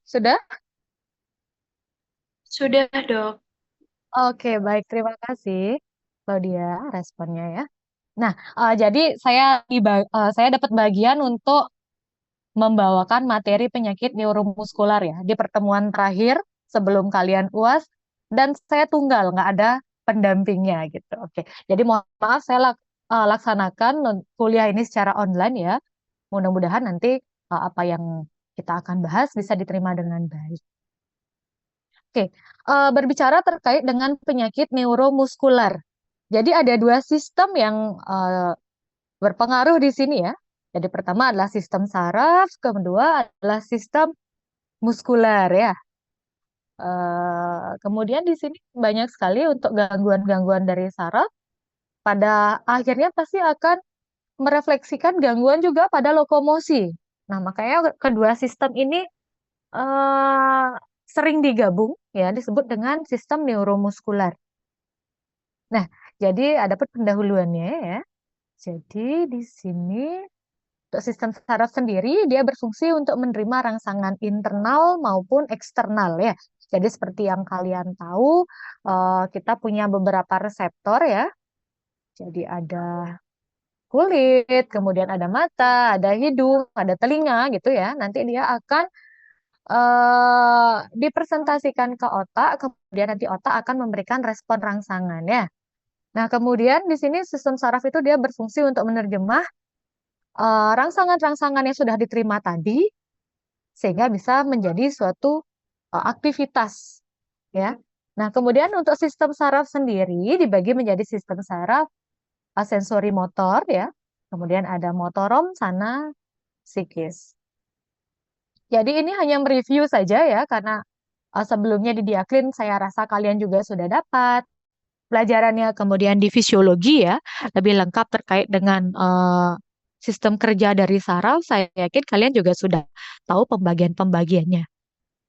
Sudah? Sudah, Dok. Oke, baik. Terima kasih, Claudia, responnya ya. Nah, jadi saya dapat bagian untuk membawakan materi penyakit neuromuskular ya di pertemuan terakhir sebelum kalian UAS dan saya tunggal nggak ada pendampingnya gitu. Oke, jadi mohon maaf saya laksanakan kuliah ini secara online ya. Mudah-mudahan nanti apa yang kita akan bahas bisa diterima dengan baik. Oke, berbicara terkait dengan penyakit neuromuskular. Jadi ada dua sistem yang berpengaruh di sini ya. Jadi pertama adalah sistem saraf, kedua adalah sistem muskuler ya. Kemudian di sini banyak sekali untuk gangguan-gangguan dari saraf. Pada akhirnya pasti akan merefleksikan gangguan juga pada lokomosi. Nah, makanya kedua sistem ini eh, sering digabung ya disebut dengan sistem neuromuskular. Nah, jadi ada pendahuluannya ya. Jadi di sini untuk sistem saraf sendiri, dia berfungsi untuk menerima rangsangan internal maupun eksternal ya. Jadi seperti yang kalian tahu, kita punya beberapa reseptor ya. Jadi ada kulit, kemudian ada mata, ada hidung, ada telinga gitu ya. Nanti dia akan dipresentasikan ke otak, kemudian nanti otak akan memberikan respon rangsangan ya. Nah, kemudian di sini sistem saraf itu dia berfungsi untuk menerjemah rangsangan-rangsangan yang sudah diterima tadi sehingga bisa menjadi suatu aktivitas ya. Nah, kemudian untuk sistem saraf sendiri dibagi menjadi sistem saraf sensori motor ya. Kemudian ada motorom sana psikis. Jadi ini hanya mereview saja ya karena sebelumnya di Diaklin saya rasa kalian juga sudah dapat pelajarannya kemudian di fisiologi ya lebih lengkap terkait dengan sistem kerja dari saraf. Saya yakin kalian juga sudah tahu pembagian-pembagiannya.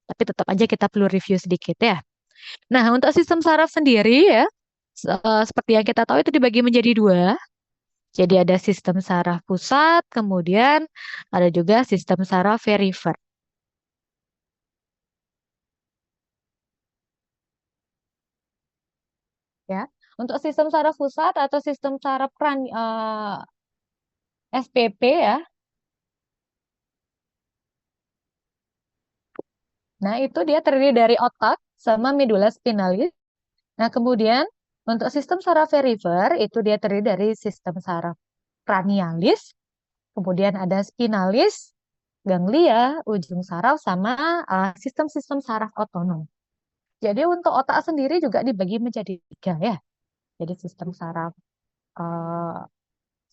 Tapi tetap aja kita perlu review sedikit ya. Nah, untuk sistem saraf sendiri ya, seperti yang kita tahu itu dibagi menjadi dua. Jadi ada sistem saraf pusat, kemudian ada juga sistem saraf perifer. Ya, untuk sistem saraf pusat atau sistem saraf SPP ya. Nah, itu dia terdiri dari otak sama medula spinalis. Nah, kemudian untuk sistem saraf perifer itu dia terdiri dari sistem saraf cranialis, kemudian ada spinalis, ganglia, ujung saraf, sama sistem-sistem saraf otonom. Jadi untuk otak sendiri juga dibagi menjadi tiga ya. Jadi sistem saraf uh,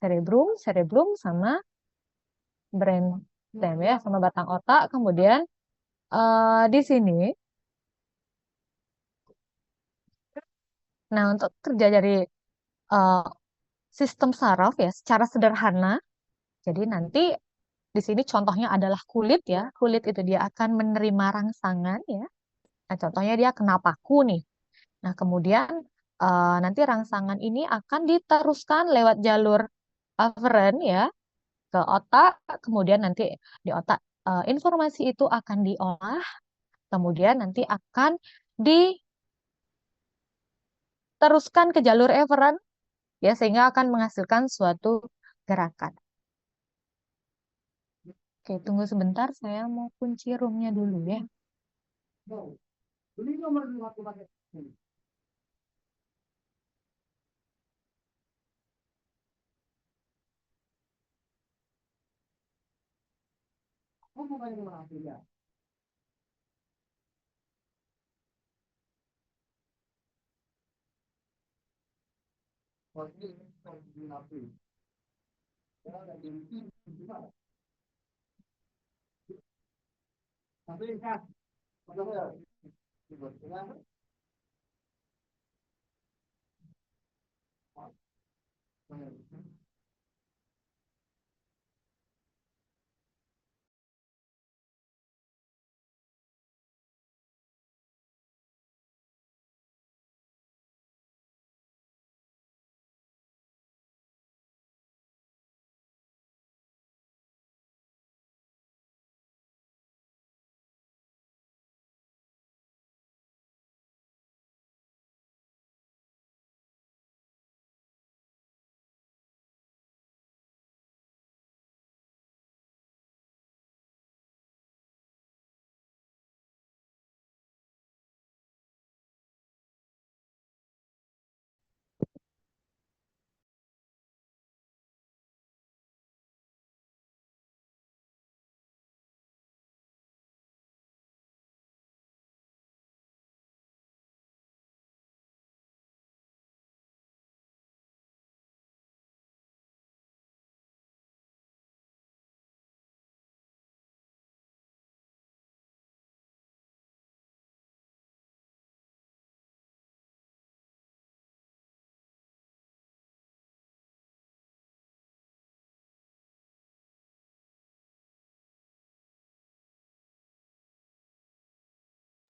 cerebrum, cerebrum sama brain stem ya, sama batang otak. Kemudian di sini, nah untuk kerja dari uh, sistem saraf ya, secara sederhana. Jadi nanti di sini contohnya adalah kulit ya. Kulit itu dia akan menerima rangsangan ya. Nah, contohnya dia kena paku nih. Nah, kemudian nanti rangsangan ini akan diteruskan lewat jalur aferen ya ke otak, kemudian nanti di otak informasi itu akan diolah, kemudian nanti akan diteruskan ke jalur eferen ya sehingga akan menghasilkan suatu gerakan. Oke, tunggu sebentar, saya mau kunci roomnya dulu ya.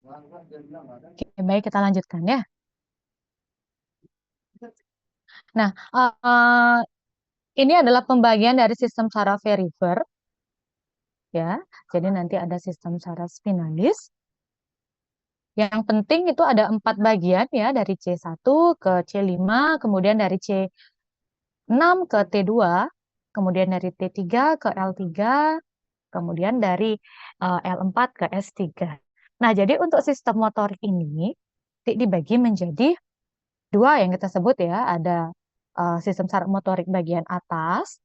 Oke, baik kita lanjutkan ya. Nah, ini adalah pembagian dari sistem saraf Veriver ya. Jadi nanti ada sistem saraf spinalis. Yang penting itu ada 4 bagian ya, dari C1 ke C5, kemudian dari C6 ke T2, kemudian dari T3 ke L3, kemudian dari L4 ke S3. Nah, jadi untuk sistem motorik ini dibagi menjadi dua yang kita sebut ya, ada sistem saraf motorik bagian atas,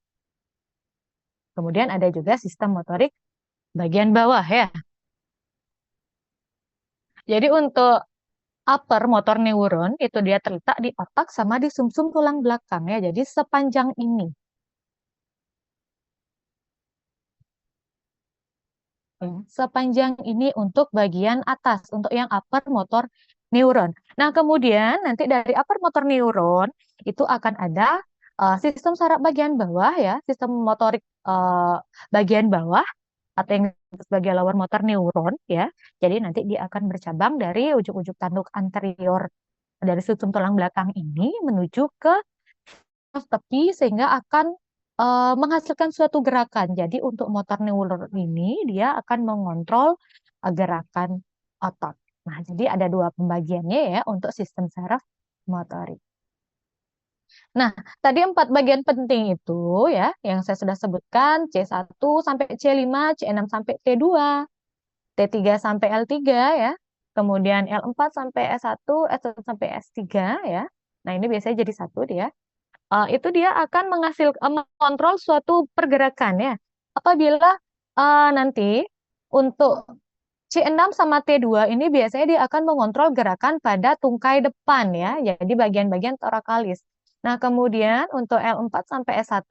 kemudian ada juga sistem motorik bagian bawah ya. Jadi untuk upper motor neuron itu dia terletak di otak sama di sumsum tulang belakang ya. Jadi sepanjang ini. Ya, sepanjang ini untuk bagian atas, untuk yang upper motor neuron. Nah, kemudian nanti dari upper motor neuron itu akan ada sistem saraf bagian bawah ya, sistem motorik bagian bawah atau yang sebagai lower motor neuron ya. Jadi nanti dia akan bercabang dari ujung-ujung tanduk anterior dari sumsum tulang belakang ini menuju ke tepi sehingga akan menghasilkan suatu gerakan. Jadi untuk motor neuron ini dia akan mengontrol gerakan otot. Nah, jadi ada dua pembagiannya ya untuk sistem saraf motorik. Nah, tadi 4 bagian penting itu ya yang saya sudah sebutkan C1 sampai C5, C6 sampai T2, T3 sampai L3 ya. Kemudian L4 sampai S1, S1 sampai S3 ya. Nah, ini biasanya jadi satu dia. Itu dia akan mengontrol suatu pergerakan ya. Apabila nanti untuk C6 sama T2 ini biasanya dia akan mengontrol gerakan pada tungkai depan ya, jadi bagian-bagian torakalis. Nah, kemudian untuk L4 sampai S1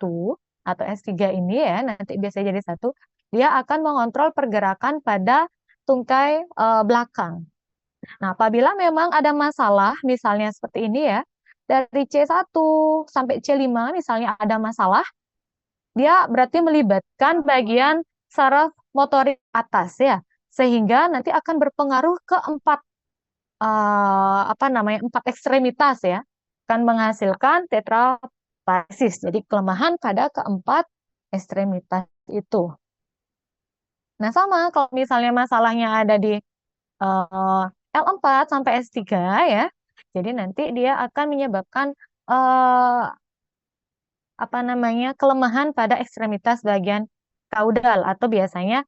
atau S3 ini ya, nanti biasanya jadi satu, dia akan mengontrol pergerakan pada tungkai belakang. Nah, apabila memang ada masalah, misalnya seperti ini ya, dari C1 sampai C5 misalnya ada masalah, dia berarti melibatkan bagian saraf motorik atas ya, sehingga nanti akan berpengaruh ke apa namanya, 4 ekstremitas ya, akan menghasilkan tetraparesis. Jadi kelemahan pada keempat ekstremitas itu. Nah, sama kalau misalnya masalahnya ada di eh, L4 sampai S3 ya. Jadi nanti dia akan menyebabkan eh, apa namanya, kelemahan pada ekstremitas bagian kaudal atau biasanya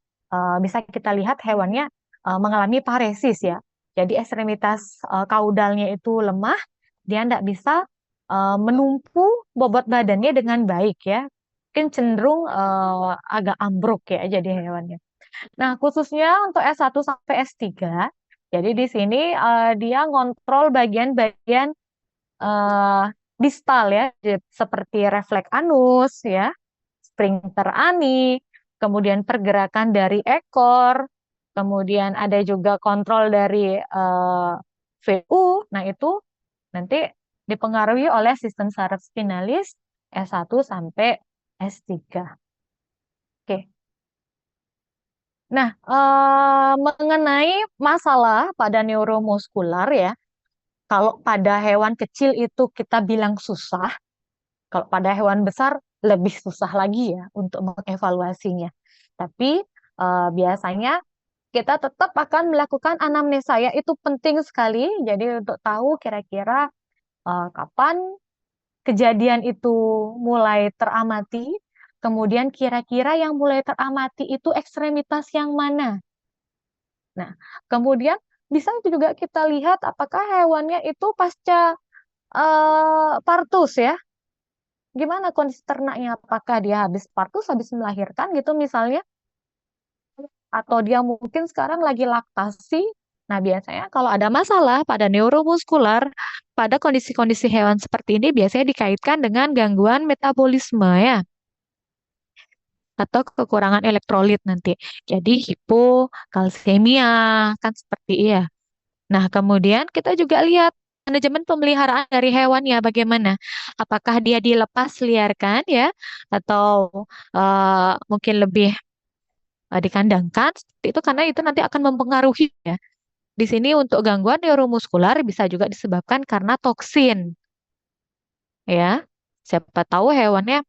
bisa kita lihat hewannya mengalami paresis ya. Jadi ekstremitas kaudalnya itu lemah, dia tidak bisa menumpu bobot badannya dengan baik ya. Mungkin cenderung agak ambruk ya jadi hewannya. Nah, khususnya untuk S1 sampai S3, jadi di sini dia ngontrol bagian-bagian eh, distal ya, seperti refleks anus ya, sphincter ani, kemudian pergerakan dari ekor, kemudian ada juga kontrol dari VU. Nah, itu nanti dipengaruhi oleh sistem saraf spinalis S1 sampai S3. Oke. Nah, mengenai masalah pada neuromuskular ya, kalau pada hewan kecil itu kita bilang susah, kalau pada hewan besar lebih susah lagi ya untuk mengevaluasinya. Tapi biasanya kita tetap akan melakukan anamnesa ya, itu penting sekali. Jadi untuk tahu kira-kira kapan kejadian itu mulai teramati, kemudian kira-kira yang mulai teramati itu ekstremitas yang mana. Nah, kemudian bisa juga kita lihat apakah hewannya itu pasca partus ya. Gimana kondisi ternaknya? Apakah dia habis partus, habis melahirkan gitu misalnya? Atau dia mungkin sekarang lagi laktasi? Nah, biasanya kalau ada masalah pada neuromuskular, pada kondisi-kondisi hewan seperti ini biasanya dikaitkan dengan gangguan metabolisme ya, atau kekurangan elektrolit nanti. Jadi hipokalsemia, kan seperti iya. Nah, kemudian kita juga lihat manajemen pemeliharaan dari hewannya bagaimana. Apakah dia dilepas liarkan ya, atau mungkin lebih dikandangkan seperti itu, karena itu nanti akan mempengaruhi ya. Di sini untuk gangguan neuromuskular bisa juga disebabkan karena toksin, ya. Siapa tahu hewannya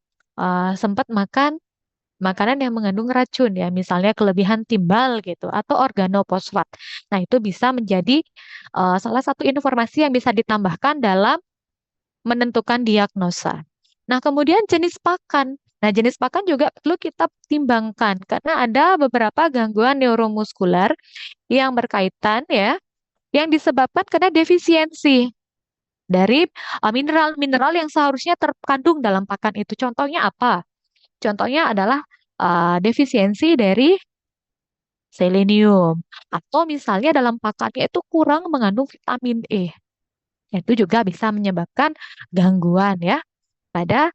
sempat makan makanan yang mengandung racun ya, misalnya kelebihan timbal gitu atau organofosfat. Nah, itu bisa menjadi salah satu informasi yang bisa ditambahkan dalam menentukan diagnosa. Nah, kemudian jenis pakan. Nah, jenis pakan juga perlu kita timbangkan karena ada beberapa gangguan neuromuskular yang berkaitan ya, yang disebabkan karena defisiensi dari mineral-mineral yang seharusnya terkandung dalam pakan itu. Contohnya apa? Contohnya adalah defisiensi dari selenium atau misalnya dalam pakannya itu kurang mengandung vitamin E. Itu juga bisa menyebabkan gangguan ya pada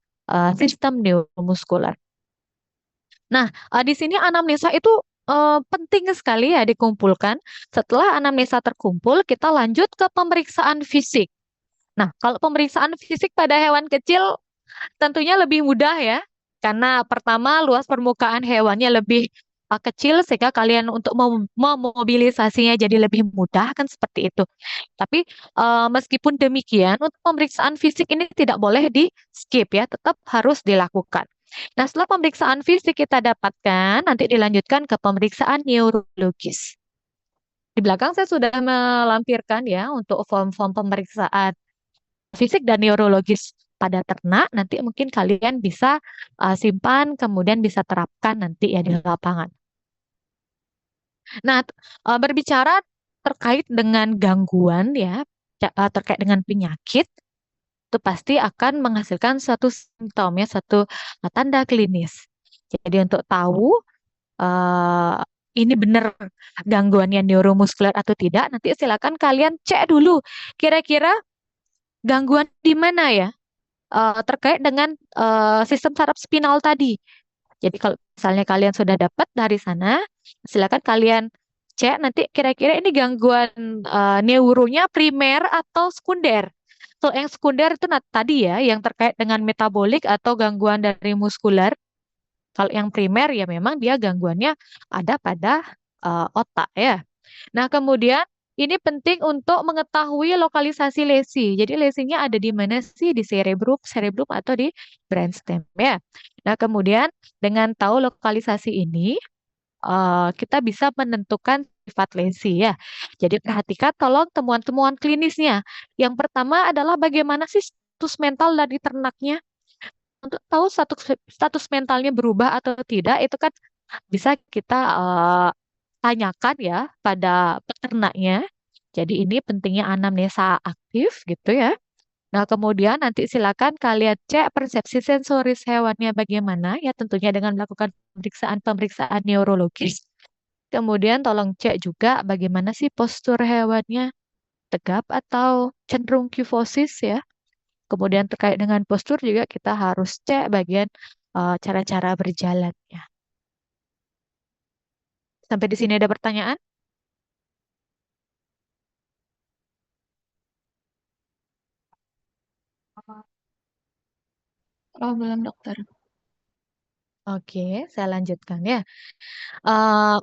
sistem neuromuskuler. Nah, di sini anamnesa itu penting sekali ya dikumpulkan. Setelah anamnesa terkumpul, kita lanjut ke pemeriksaan fisik. Nah, kalau pemeriksaan fisik pada hewan kecil tentunya lebih mudah ya, karena pertama luas permukaan hewannya lebih kecil sehingga kalian untuk memobilisasinya jadi lebih mudah kan seperti itu. Tapi meskipun demikian, untuk pemeriksaan fisik ini tidak boleh di skip ya, tetap harus dilakukan. Nah, setelah pemeriksaan fisik kita dapatkan, nanti dilanjutkan ke pemeriksaan neurologis. Di belakang saya sudah melampirkan ya untuk form-form pemeriksaan fisik dan neurologis pada ternak. Nanti mungkin kalian bisa simpan, kemudian bisa terapkan nanti ya di lapangan. Nah, berbicara terkait dengan gangguan ya, terkait dengan penyakit, itu pasti akan menghasilkan suatu simptom ya, suatu tanda klinis. Jadi untuk tahu eh, ini benar gangguannya neuromuskuler atau tidak, nanti silakan kalian cek dulu kira-kira gangguan di mana ya terkait dengan sistem saraf spinal tadi. Jadi kalau misalnya kalian sudah dapat dari sana, silakan kalian cek nanti kira-kira ini gangguan neuronya primer atau sekunder. Kalau yang sekunder itu tadi ya, yang terkait dengan metabolik atau gangguan dari muskular. Kalau yang primer ya memang dia gangguannya ada pada otak ya. Nah, kemudian ini penting untuk mengetahui lokalisasi lesi. Jadi lesinya ada di mana sih? Di cerebrum, cerebrum atau di brainstem ya. Nah, kemudian dengan tahu lokalisasi ini, kita bisa menentukan sifat lesi ya. Jadi perhatikan tolong temuan-temuan klinisnya. Yang pertama adalah bagaimana sih status mental dari ternaknya. Untuk tahu status mentalnya berubah atau tidak, itu kan bisa kita tanyakan ya pada peternaknya. Jadi ini pentingnya anamnesa aktif gitu ya. Nah, kemudian nanti silakan kalian cek persepsi sensoris hewannya bagaimana ya, tentunya dengan melakukan pemeriksaan neurologis. Kemudian tolong cek juga bagaimana sih postur hewannya, tegap atau cenderung kifosis ya. Kemudian terkait dengan postur juga kita harus cek bagian cara-cara berjalannya. Sampai di sini ada pertanyaan? Oh, belum dokter. Oke, saya lanjutkan ya.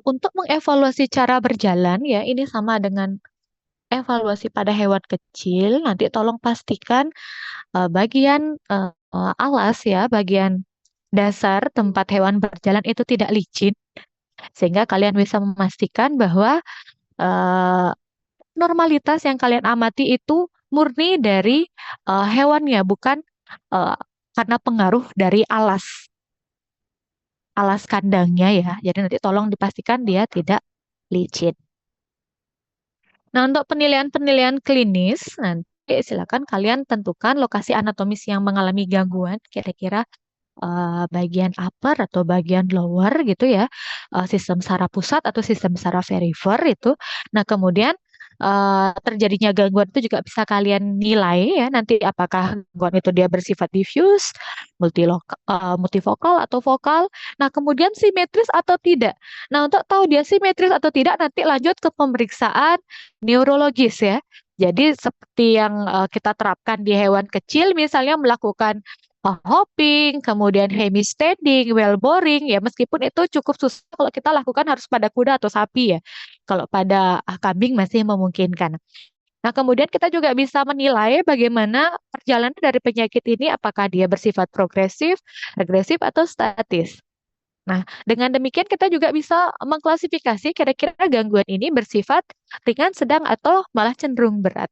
Untuk mengevaluasi cara berjalan ya, ini sama dengan evaluasi pada hewan kecil. Nanti tolong pastikan bagian alas ya, bagian dasar tempat hewan berjalan itu tidak licin, sehingga kalian bisa memastikan bahwa eh, normalitas yang kalian amati itu murni dari hewannya, bukan eh, karena pengaruh dari alas kandangnya ya. Jadi nanti tolong dipastikan dia tidak licin. Nah, untuk penilaian-penilaian klinis, nanti silakan kalian tentukan lokasi anatomis yang mengalami gangguan, kira-kira bagian upper atau bagian lower gitu ya, sistem saraf pusat atau sistem saraf perifer itu. Nah, kemudian terjadinya gangguan itu juga bisa kalian nilai ya, nanti apakah gangguan itu dia bersifat diffuse, multivokal atau vokal. Nah, kemudian simetris atau tidak. Nah, untuk tahu dia simetris atau tidak, nanti lanjut ke pemeriksaan neurologis ya. Jadi seperti yang kita terapkan di hewan kecil, misalnya melakukan hopping, kemudian hemistanding, well boring, ya meskipun itu cukup susah kalau kita lakukan harus pada kuda atau sapi ya. Kalau pada kambing masih memungkinkan. Nah, kemudian kita juga bisa menilai bagaimana perjalanan dari penyakit ini, apakah dia bersifat progresif, regresif, atau statis. Nah, dengan demikian kita juga bisa mengklasifikasi kira-kira gangguan ini bersifat ringan, sedang, atau malah cenderung berat.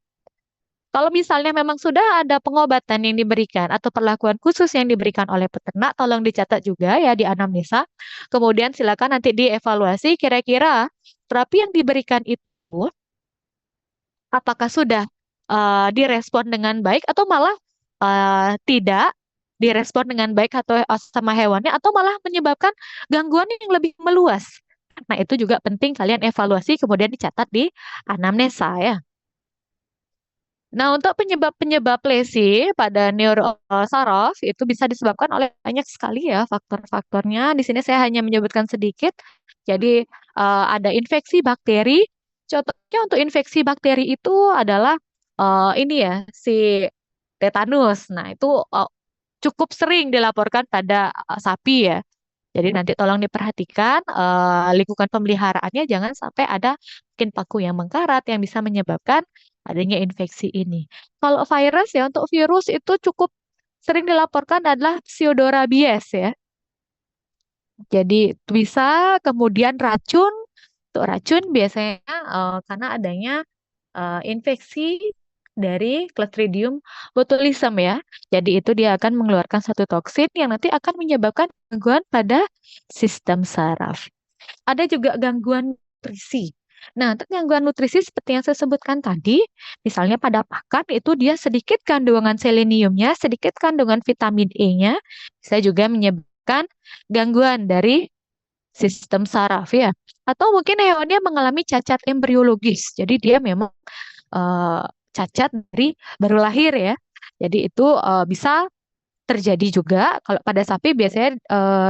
Kalau misalnya memang sudah ada pengobatan yang diberikan atau perlakuan khusus yang diberikan oleh peternak, tolong dicatat juga ya di anamnesa. Kemudian silakan nanti dievaluasi kira-kira terapi yang diberikan itu apakah sudah direspon dengan baik atau malah tidak direspon dengan baik atau sama hewannya atau malah menyebabkan gangguan yang lebih meluas. Nah, itu juga penting kalian evaluasi kemudian dicatat di anamnesa ya. Nah, untuk penyebab-penyebab lesi pada neurosaraf itu bisa disebabkan oleh banyak sekali ya faktor-faktornya. Di sini saya hanya menyebutkan sedikit. Jadi ada infeksi bakteri. Contohnya untuk infeksi bakteri itu adalah ini ya si tetanus. Nah, itu cukup sering dilaporkan pada sapi ya. Jadi nanti tolong diperhatikan lingkungan pemeliharaannya jangan sampai ada mungkin paku yang mengkarat yang bisa menyebabkan adanya infeksi ini. Kalau virus ya untuk virus itu cukup sering dilaporkan adalah pseudorabies ya. Jadi bisa kemudian racun. Untuk racun biasanya karena adanya infeksi dari Clostridium botulism ya. Jadi itu dia akan mengeluarkan satu toksin yang nanti akan menyebabkan gangguan pada sistem saraf. Ada juga gangguan nutrisi. Nah, untuk gangguan nutrisi seperti yang saya sebutkan tadi, misalnya pada pakan itu dia sedikit kandungan seleniumnya, sedikit kandungan vitamin E-nya, bisa juga menyebabkan gangguan dari sistem saraf ya. Atau mungkin hewannya mengalami cacat embriologis. Jadi dia memang eh, cacat dari baru lahir ya. Jadi itu bisa terjadi juga kalau pada sapi biasanya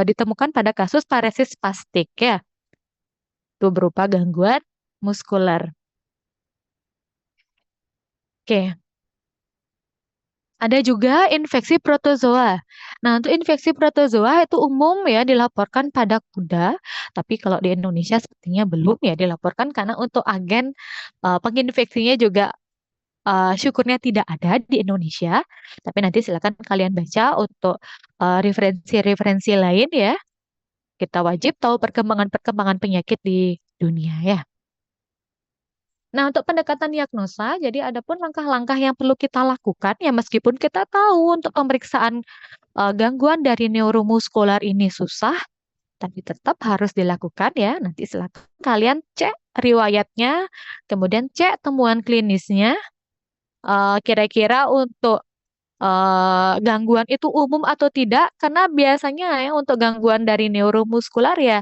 ditemukan pada kasus paresis spastik ya. Itu berupa gangguan muskuler. Oke, ada juga infeksi protozoa. Nah, untuk infeksi protozoa itu umum ya dilaporkan pada kuda, tapi kalau di Indonesia sepertinya belum ya dilaporkan karena untuk agen penginfeksinya juga syukurnya tidak ada di Indonesia. Tapi nanti silakan kalian baca untuk referensi-referensi lain ya. Kita wajib tahu perkembangan-perkembangan penyakit di dunia ya. Nah, untuk pendekatan diagnosa, jadi ada pun langkah-langkah yang perlu kita lakukan ya meskipun kita tahu untuk pemeriksaan gangguan dari neuromuskular ini susah, tapi tetap harus dilakukan ya. Nanti silakan kalian cek riwayatnya, kemudian cek temuan klinisnya. Kira-kira untuk gangguan itu umum atau tidak, karena biasanya ya untuk gangguan dari neuromuskular ya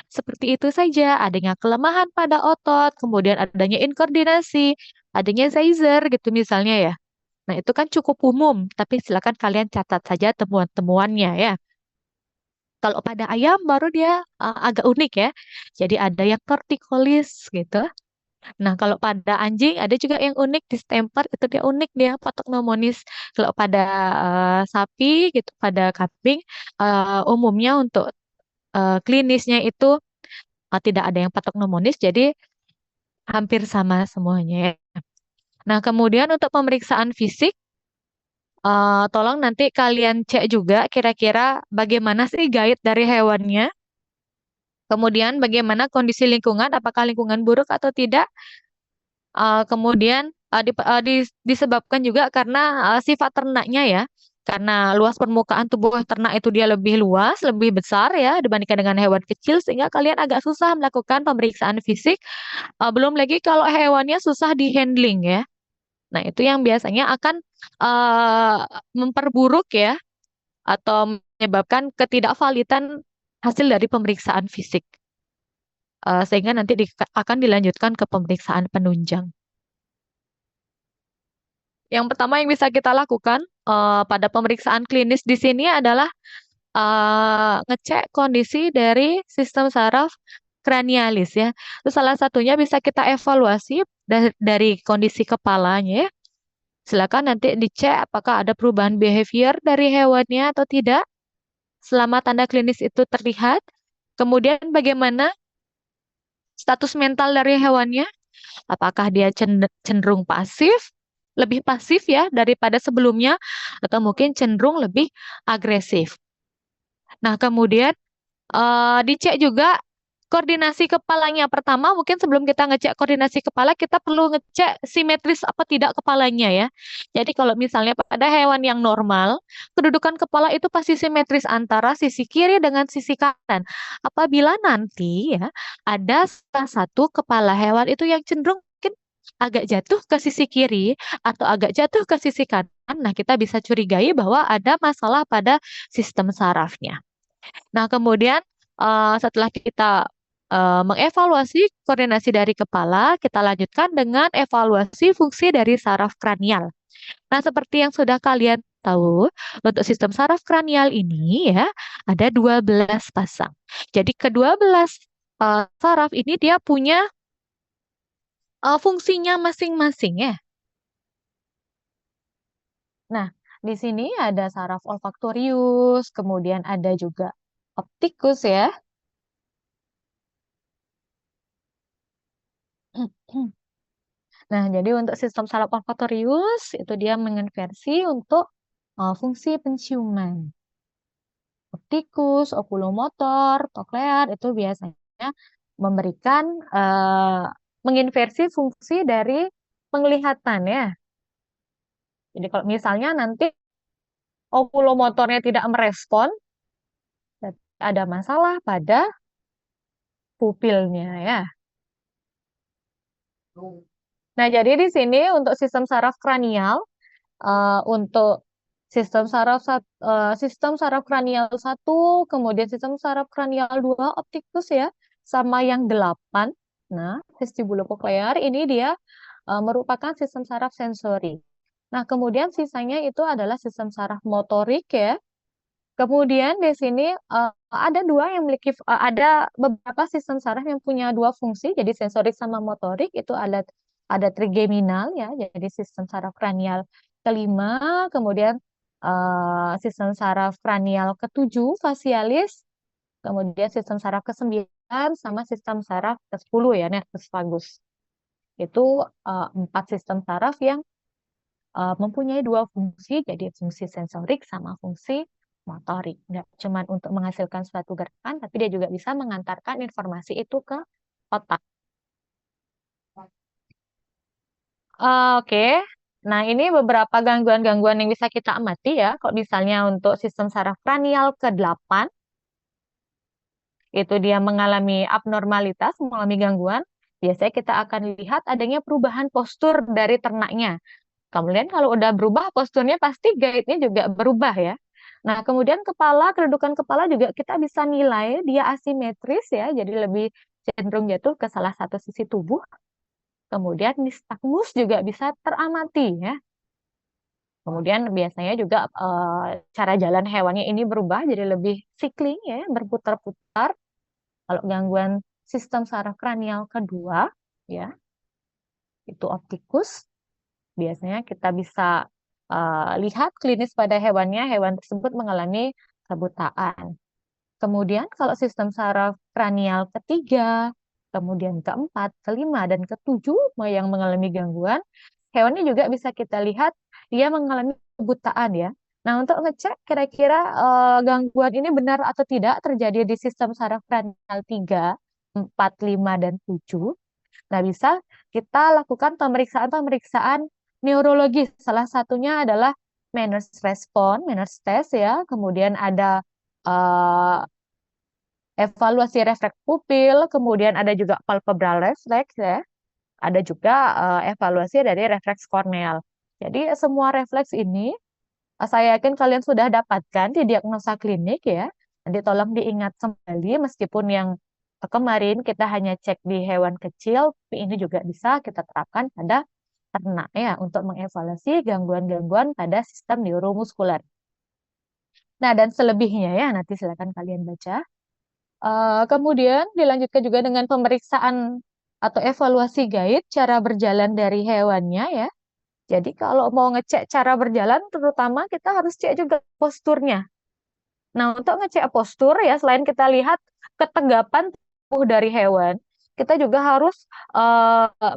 seperti itu saja, adanya kelemahan pada otot, kemudian adanya inkoordinasi, adanya seizure gitu misalnya ya. Nah, itu kan cukup umum, tapi silakan kalian catat saja temuan-temuannya ya. Kalau pada ayam baru dia agak unik ya. Jadi ada yang torticollis gitu. Nah, kalau pada anjing ada juga yang unik distemper itu dia unik dia patognomonis. Kalau pada sapi gitu, pada kambing umumnya untuk klinisnya itu tidak ada yang patognomonis, jadi hampir sama semuanya ya. Nah, kemudian untuk pemeriksaan fisik, tolong nanti kalian cek juga kira-kira bagaimana sih guide dari hewannya. Kemudian bagaimana kondisi lingkungan, apakah lingkungan buruk atau tidak. Kemudian disebabkan juga karena sifat ternaknya ya. Karena luas permukaan tubuh ternak itu dia lebih luas, lebih besar ya dibandingkan dengan hewan kecil sehingga kalian agak susah melakukan pemeriksaan fisik. Belum lagi kalau hewannya susah di handling ya. Nah, itu yang biasanya akan memperburuk ya atau menyebabkan ketidakvalidan hasil dari pemeriksaan fisik. Sehingga nanti akan dilanjutkan ke pemeriksaan penunjang. Yang pertama yang bisa kita lakukan pada pemeriksaan klinis di sini adalah ngecek kondisi dari sistem saraf kranialis ya. Terus salah satunya bisa kita evaluasi dari kondisi kepalanya ya. Silakan nanti dicek apakah ada perubahan behavior dari hewannya atau tidak selama tanda klinis itu terlihat. Kemudian bagaimana status mental dari hewannya? Apakah dia cenderung pasif, lebih pasif ya daripada sebelumnya, atau mungkin cenderung lebih agresif. Nah, kemudian dicek juga koordinasi kepalanya. Pertama, mungkin sebelum kita ngecek koordinasi kepala, kita perlu ngecek simetris apa tidak kepalanya ya. Jadi kalau misalnya pada hewan yang normal, kedudukan kepala itu pasti simetris antara sisi kiri dengan sisi kanan. Apabila nanti ya ada salah satu kepala hewan itu yang cenderung mungkin agak jatuh ke sisi kiri atau agak jatuh ke sisi kanan, nah kita bisa curigai bahwa ada masalah pada sistem sarafnya. Nah, kemudian setelah kita mengevaluasi koordinasi dari kepala, kita lanjutkan dengan evaluasi fungsi dari saraf kranial. Nah, seperti yang sudah kalian tahu, untuk sistem saraf kranial ini ya ada 12 pasang. Jadi ke-12 saraf ini dia punya fungsinya masing-masing ya. Nah, di sini ada saraf olfaktorius, kemudian ada juga optikus ya. Nah, jadi untuk sistem saraf olfaktorius itu dia menginversi untuk fungsi penciuman. Optikus, okulomotor, koklear itu biasanya memberikan menginversi fungsi dari penglihatan ya. Jadi kalau misalnya nanti okulomotornya tidak merespon, ada masalah pada pupilnya ya. Nah, jadi di sini untuk sistem saraf kranial, untuk sistem saraf kranial 1, kemudian sistem saraf kranial 2 optikus ya, sama yang 8. Nah, vestibulokoklear ini dia merupakan sistem saraf sensori. Nah, kemudian sisanya itu adalah sistem saraf motorik ya. Kemudian di sini ada beberapa sistem saraf yang punya dua fungsi, jadi sensorik sama motorik itu ada trigeminal ya, jadi sistem saraf kranial kelima, kemudian sistem saraf kranial ketujuh facialis, kemudian sistem saraf ke-9 sama sistem saraf ke-10 ya, nervus vagus. Itu 4 sistem saraf yang mempunyai dua fungsi, jadi fungsi sensorik sama fungsi motorik. Nggak cuma untuk menghasilkan suatu gerakan, tapi dia juga bisa mengantarkan informasi itu ke otak. Oke. Nah, ini beberapa gangguan-gangguan yang bisa kita amati ya. Kalau misalnya untuk sistem saraf kranial ke-8, itu dia mengalami abnormalitas, mengalami gangguan, biasanya kita akan lihat adanya perubahan postur dari ternaknya. Kemudian kalau udah berubah posturnya pasti guide-nya juga berubah ya. Nah, kemudian kedudukan kepala juga kita bisa nilai dia asimetris ya, jadi lebih cenderung jatuh ke salah satu sisi tubuh. Kemudian nistagmus juga bisa teramati ya. Kemudian biasanya juga cara jalan hewannya ini berubah jadi lebih cycling ya, berputar-putar. Kalau gangguan sistem saraf kranial kedua ya, itu optikus. Biasanya kita bisa lihat klinis pada hewannya, hewan tersebut mengalami kebutaan. Kemudian kalau sistem saraf kranial ketiga, kemudian keempat, kelima, dan ketujuh yang mengalami gangguan, hewannya juga bisa kita lihat dia mengalami kebutaan ya. Nah, untuk ngecek kira-kira gangguan ini benar atau tidak terjadi di sistem saraf kranial 3, 4, 5, dan 7. Nah, bisa kita lakukan pemeriksaan-pemeriksaan neurologis. Salah satunya adalah Manners Response, Manners Test ya. Kemudian ada eh, evaluasi refleks pupil, kemudian ada juga palpebral reflex ya. Ada juga evaluasi dari refleks korneal. Jadi semua refleks ini saya yakin kalian sudah dapatkan di diagnosa klinik ya. Nanti tolong diingat kembali meskipun yang kemarin kita hanya cek di hewan kecil, tapi ini juga bisa kita terapkan pada ternak ya untuk mengevaluasi gangguan-gangguan pada sistem neuromuskuler. Nah, dan selebihnya ya nanti silakan kalian baca. Kemudian dilanjutkan juga dengan pemeriksaan atau evaluasi guide cara berjalan dari hewannya ya. Jadi kalau mau ngecek cara berjalan, terutama kita harus cek juga posturnya. Nah, untuk ngecek postur ya, selain kita lihat ketegapan tubuh dari hewan, kita juga harus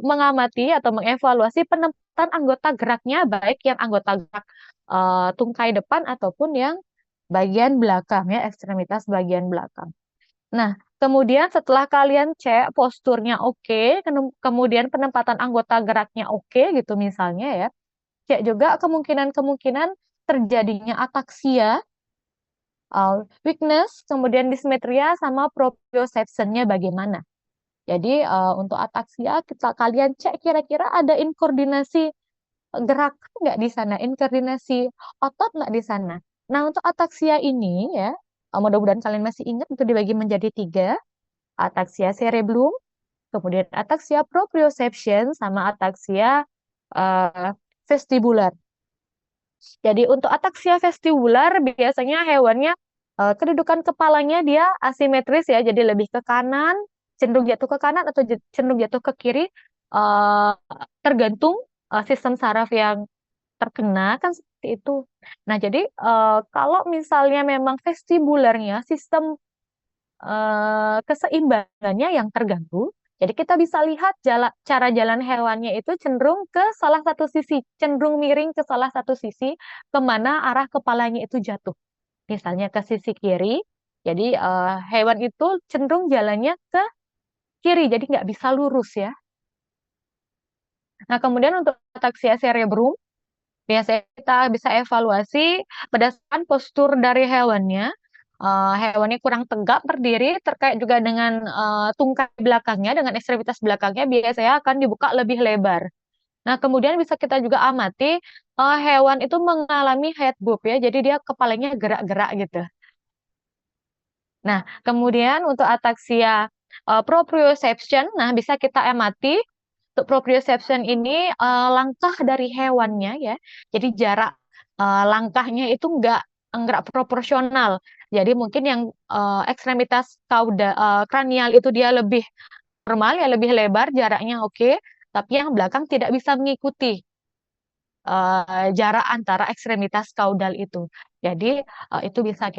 mengamati atau mengevaluasi penempatan anggota geraknya, baik yang anggota gerak tungkai depan ataupun yang bagian belakang ya, ekstremitas bagian belakang. Nah, kemudian setelah kalian cek posturnya oke, kemudian penempatan anggota geraknya oke gitu misalnya ya, cek juga kemungkinan-kemungkinan terjadinya ataksia, weakness, kemudian dysmetria sama proprioception-nya bagaimana. Jadi untuk ataksia kalian cek kira-kira ada inkoordinasi gerak nggak di sana, inkoordinasi otot nggak di sana. Nah untuk ataksia ini ya, mudah-mudahan kalian masih ingat itu dibagi menjadi 3, ataksia cerebellum, kemudian ataksia proprioception sama ataksia vestibular. Jadi untuk ataksia vestibular biasanya hewannya kedudukan kepalanya dia asimetris ya, jadi lebih ke kanan, cenderung jatuh ke kanan atau cenderung jatuh ke kiri, eh, tergantung sistem saraf yang terkena kan seperti itu. Nah, jadi kalau misalnya memang vestibularnya sistem keseimbangannya yang terganggu, jadi kita bisa lihat cara jalan hewannya itu cenderung ke salah satu sisi, cenderung miring ke salah satu sisi, kemana arah kepalanya itu jatuh. Misalnya ke sisi kiri, jadi hewan itu cenderung jalannya ke kiri, jadi nggak bisa lurus ya. Nah, kemudian untuk ataksia cerebrum, biasanya kita bisa evaluasi berdasarkan postur dari hewannya. Hewannya kurang tegak berdiri, terkait juga dengan tungkai belakangnya, dengan ekstremitas belakangnya biasanya akan dibuka lebih lebar. Nah, kemudian bisa kita juga amati hewan itu mengalami head bob ya, jadi dia kepalanya gerak-gerak gitu. Nah, kemudian untuk ataksia proprioception, nah bisa kita amati untuk proprioception ini langkah dari hewannya ya. Jadi jarak langkahnya itu enggak proporsional. Jadi mungkin yang ekstremitas kranial itu dia lebih normal ya, lebih lebar jaraknya oke, tapi yang belakang tidak bisa mengikuti jarak antara ekstremitas kaudal itu. Jadi itu bisa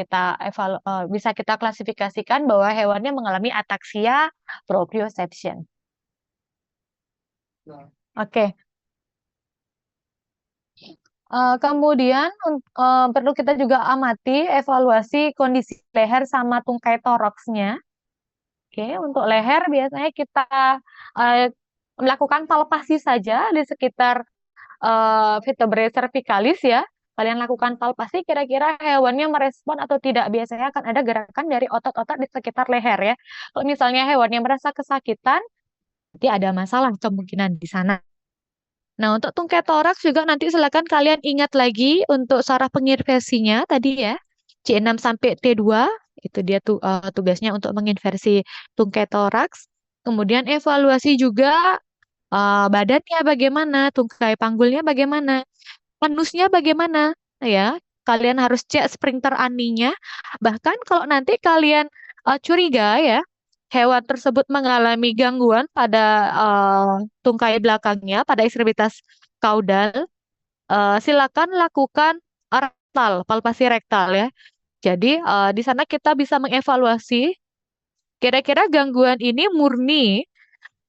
kita klasifikasikan bahwa hewannya mengalami ataksia proprioception. Oke. Kemudian perlu kita juga amati evaluasi kondisi leher sama tungkai toraksnya. Oke, untuk leher biasanya kita uh, melakukan palpasi saja di sekitar vertebrae cervicalis ya. Kalian lakukan palpasi kira-kira hewannya merespon atau tidak. Biasanya akan ada gerakan dari otot-otot di sekitar leher ya. Kalau misalnya hewannya merasa kesakitan, berarti ada masalah kemungkinan di sana. Nah, untuk tungkai toraks juga nanti silakan kalian ingat lagi untuk saraf penginversinya tadi ya. C6 sampai T2 itu dia tugasnya untuk menginversi tungkai toraks. Kemudian evaluasi juga badannya bagaimana, tungkai panggulnya bagaimana, anusnya bagaimana ya. Kalian harus cek sphincter aninya. Bahkan kalau nanti kalian curiga ya, hewan tersebut mengalami gangguan pada tungkai belakangnya, pada ekstremitas kaudal, silakan lakukan rektal, palpasi rektal ya. Jadi di sana kita bisa mengevaluasi kira-kira gangguan ini murni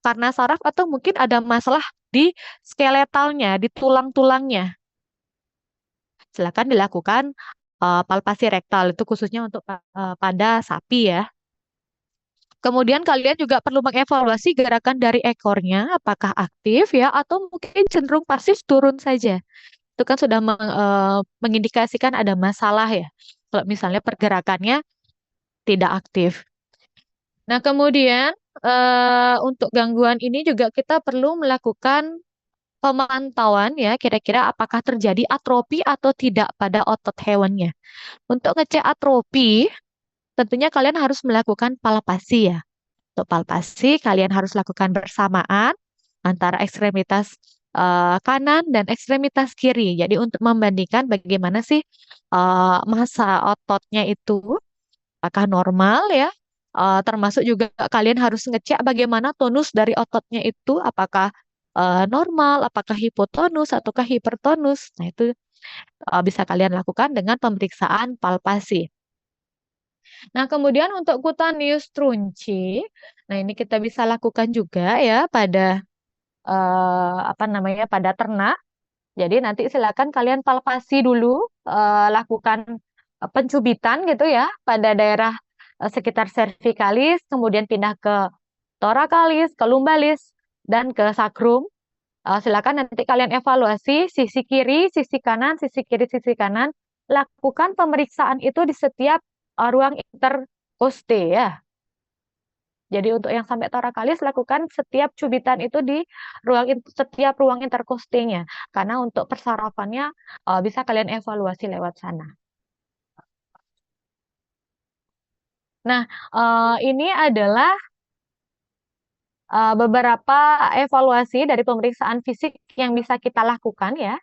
karena saraf atau mungkin ada masalah di skeletalnya, di tulang-tulangnya. Silakan dilakukan palpasi rektal itu khususnya untuk pada sapi ya. Kemudian kalian juga perlu mengevaluasi gerakan dari ekornya, apakah aktif ya atau mungkin cenderung pasif turun saja. Itu kan sudah mengindikasikan ada masalah ya. Kalau misalnya pergerakannya tidak aktif. Nah, kemudian untuk gangguan ini juga kita perlu melakukan pemantauan ya, kira-kira apakah terjadi atrofi atau tidak pada otot hewannya. Untuk ngecek atrofi, tentunya kalian harus melakukan palpasi ya. Untuk palpasi, kalian harus lakukan bersamaan antara ekstremitas kanan dan ekstremitas kiri. Jadi untuk membandingkan bagaimana sih massa ototnya itu, apakah normal ya. Termasuk juga kalian harus ngecek bagaimana tonus dari ototnya itu, apakah normal, apakah hipotonus ataukah hipertonus. Nah, itu bisa kalian lakukan dengan pemeriksaan palpasi. Nah, kemudian untuk cutaneous trunci, nah ini kita bisa lakukan juga ya pada apa namanya pada ternak. Jadi nanti silakan kalian palpasi dulu, lakukan pencubitan gitu ya pada daerah sekitar cervicalis, kemudian pindah ke thoracalis, ke lumbalis, dan ke sacrum. Silakan nanti kalian evaluasi sisi kiri, sisi kanan, sisi kiri, sisi kanan. Lakukan pemeriksaan itu di setiap ruang interkoste ya. Jadi untuk yang sampai thoracalis lakukan setiap cubitan itu di setiap ruang interkostenya. Karena untuk persarafannya bisa kalian evaluasi lewat sana. Nah, ini adalah beberapa evaluasi dari pemeriksaan fisik yang bisa kita lakukan ya.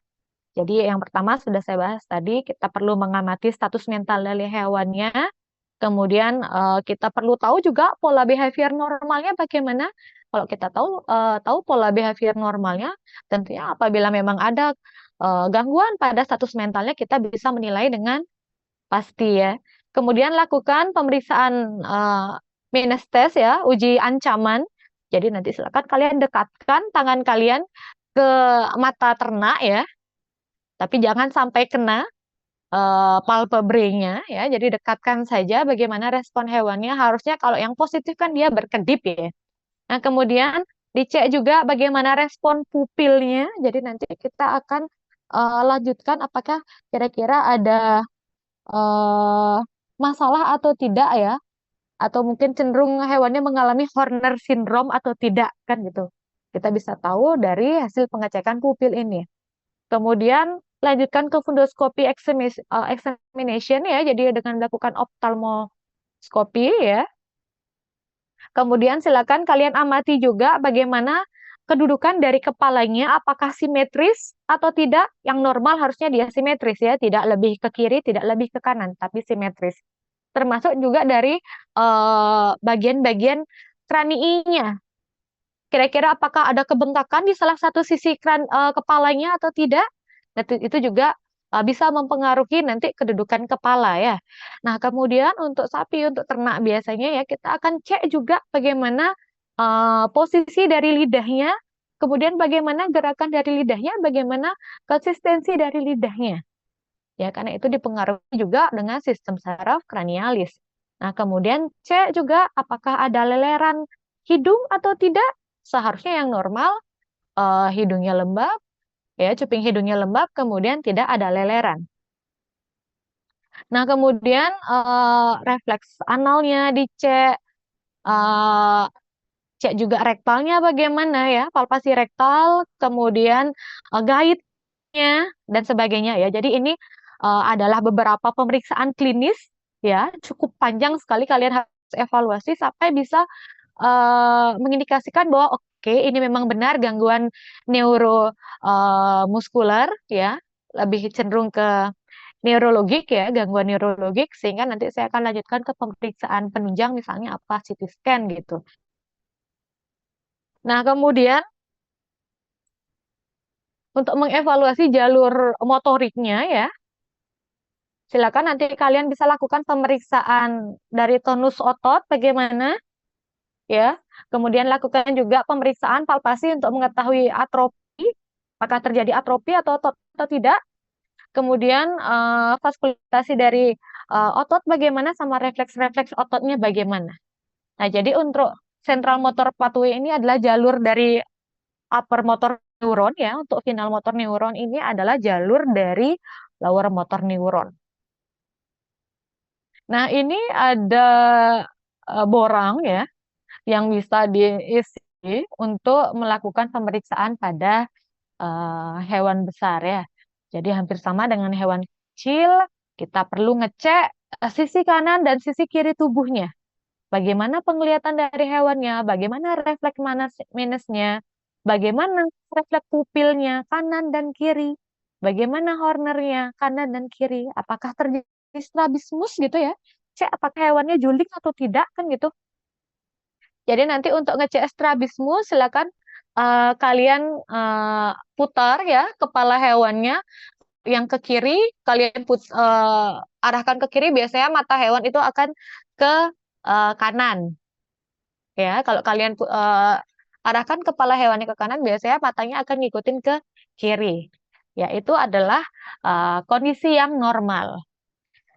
Jadi yang pertama sudah saya bahas tadi, kita perlu mengamati status mental dari hewannya. Kemudian kita perlu tahu juga pola behavior normalnya bagaimana. Kalau kita tahu pola behavior normalnya, tentunya apabila memang ada gangguan pada status mentalnya, kita bisa menilai dengan pasti ya. Kemudian lakukan pemeriksaan means test ya, uji ancaman. Jadi nanti silakan kalian dekatkan tangan kalian ke mata ternak ya, tapi jangan sampai kena palpebrenya ya. Jadi dekatkan saja bagaimana respon hewannya. Harusnya kalau yang positif kan dia berkedip ya. Nah, kemudian dicek juga bagaimana respon pupilnya. Jadi nanti kita akan lanjutkan apakah kira-kira ada eh, masalah atau tidak ya, atau mungkin cenderung hewannya mengalami Horner syndrome atau tidak kan gitu. Kita bisa tahu dari hasil pengecekan pupil ini. Kemudian lanjutkan ke fundoscopy examination ya, jadi dengan melakukan ophthalmoscopy ya. Kemudian silakan kalian amati juga bagaimana kedudukan dari kepalanya, apakah simetris atau tidak. Yang normal harusnya dia simetris ya, tidak lebih ke kiri, tidak lebih ke kanan, tapi simetris. Termasuk juga dari bagian-bagian kraniinya. Kira-kira apakah ada kebengkakan di salah satu sisi kepalanya atau tidak? Nah, itu juga bisa mempengaruhi nanti kedudukan kepala ya. Nah, kemudian untuk sapi, untuk ternak biasanya ya kita akan cek juga bagaimana posisi dari lidahnya, kemudian bagaimana gerakan dari lidahnya, bagaimana konsistensi dari lidahnya. Ya, karena itu dipengaruhi juga dengan sistem saraf kranialis. Nah, kemudian cek juga apakah ada leleran hidung atau tidak. Seharusnya yang normal hidungnya lembab, ya cuping hidungnya lembab, kemudian tidak ada leleran. Nah, kemudian refleks analnya dicek, eh, cek juga rektalnya bagaimana ya, palpasi rektal, kemudian guide-nya dan sebagainya ya. Jadi ini adalah beberapa pemeriksaan klinis ya, cukup panjang sekali kalian harus evaluasi sampai bisa mengindikasikan bahwa oke, ini memang benar gangguan neuromuskuler ya, lebih cenderung ke neurologik ya, gangguan neurologik, sehingga nanti saya akan lanjutkan ke pemeriksaan penunjang misalnya apa CT scan gitu. Nah, kemudian untuk mengevaluasi jalur motoriknya ya, silakan nanti kalian bisa lakukan pemeriksaan dari tonus otot bagaimana ya. Kemudian lakukan juga pemeriksaan palpasi untuk mengetahui atrofi, apakah terjadi atrofi atau tidak. Kemudian vaskulitasi dari otot bagaimana sama refleks-refleks ototnya bagaimana. Nah, jadi untuk central motor pathway ini adalah jalur dari upper motor neuron ya, untuk final motor neuron ini adalah jalur dari lower motor neuron. Nah, ini ada borang ya yang bisa diisi untuk melakukan pemeriksaan pada hewan besar ya. Jadi hampir sama dengan hewan kecil, kita perlu ngecek sisi kanan dan sisi kiri tubuhnya. Bagaimana penglihatan dari hewannya, bagaimana refleks minusnya, bagaimana refleks pupilnya kanan dan kiri, bagaimana hornernya kanan dan kiri, apakah terjadi strabismus gitu ya. Cek apakah hewannya juling atau tidak kan gitu. Jadi nanti untuk ngecek strabismus silakan kalian putar ya kepala hewannya yang ke kiri, kalian arahkan ke kiri, biasanya mata hewan itu akan ke kanan. Ya, kalau kalian arahkan kepala hewannya ke kanan, biasanya matanya akan ngikutin ke kiri. Ya, itu adalah kondisi yang normal.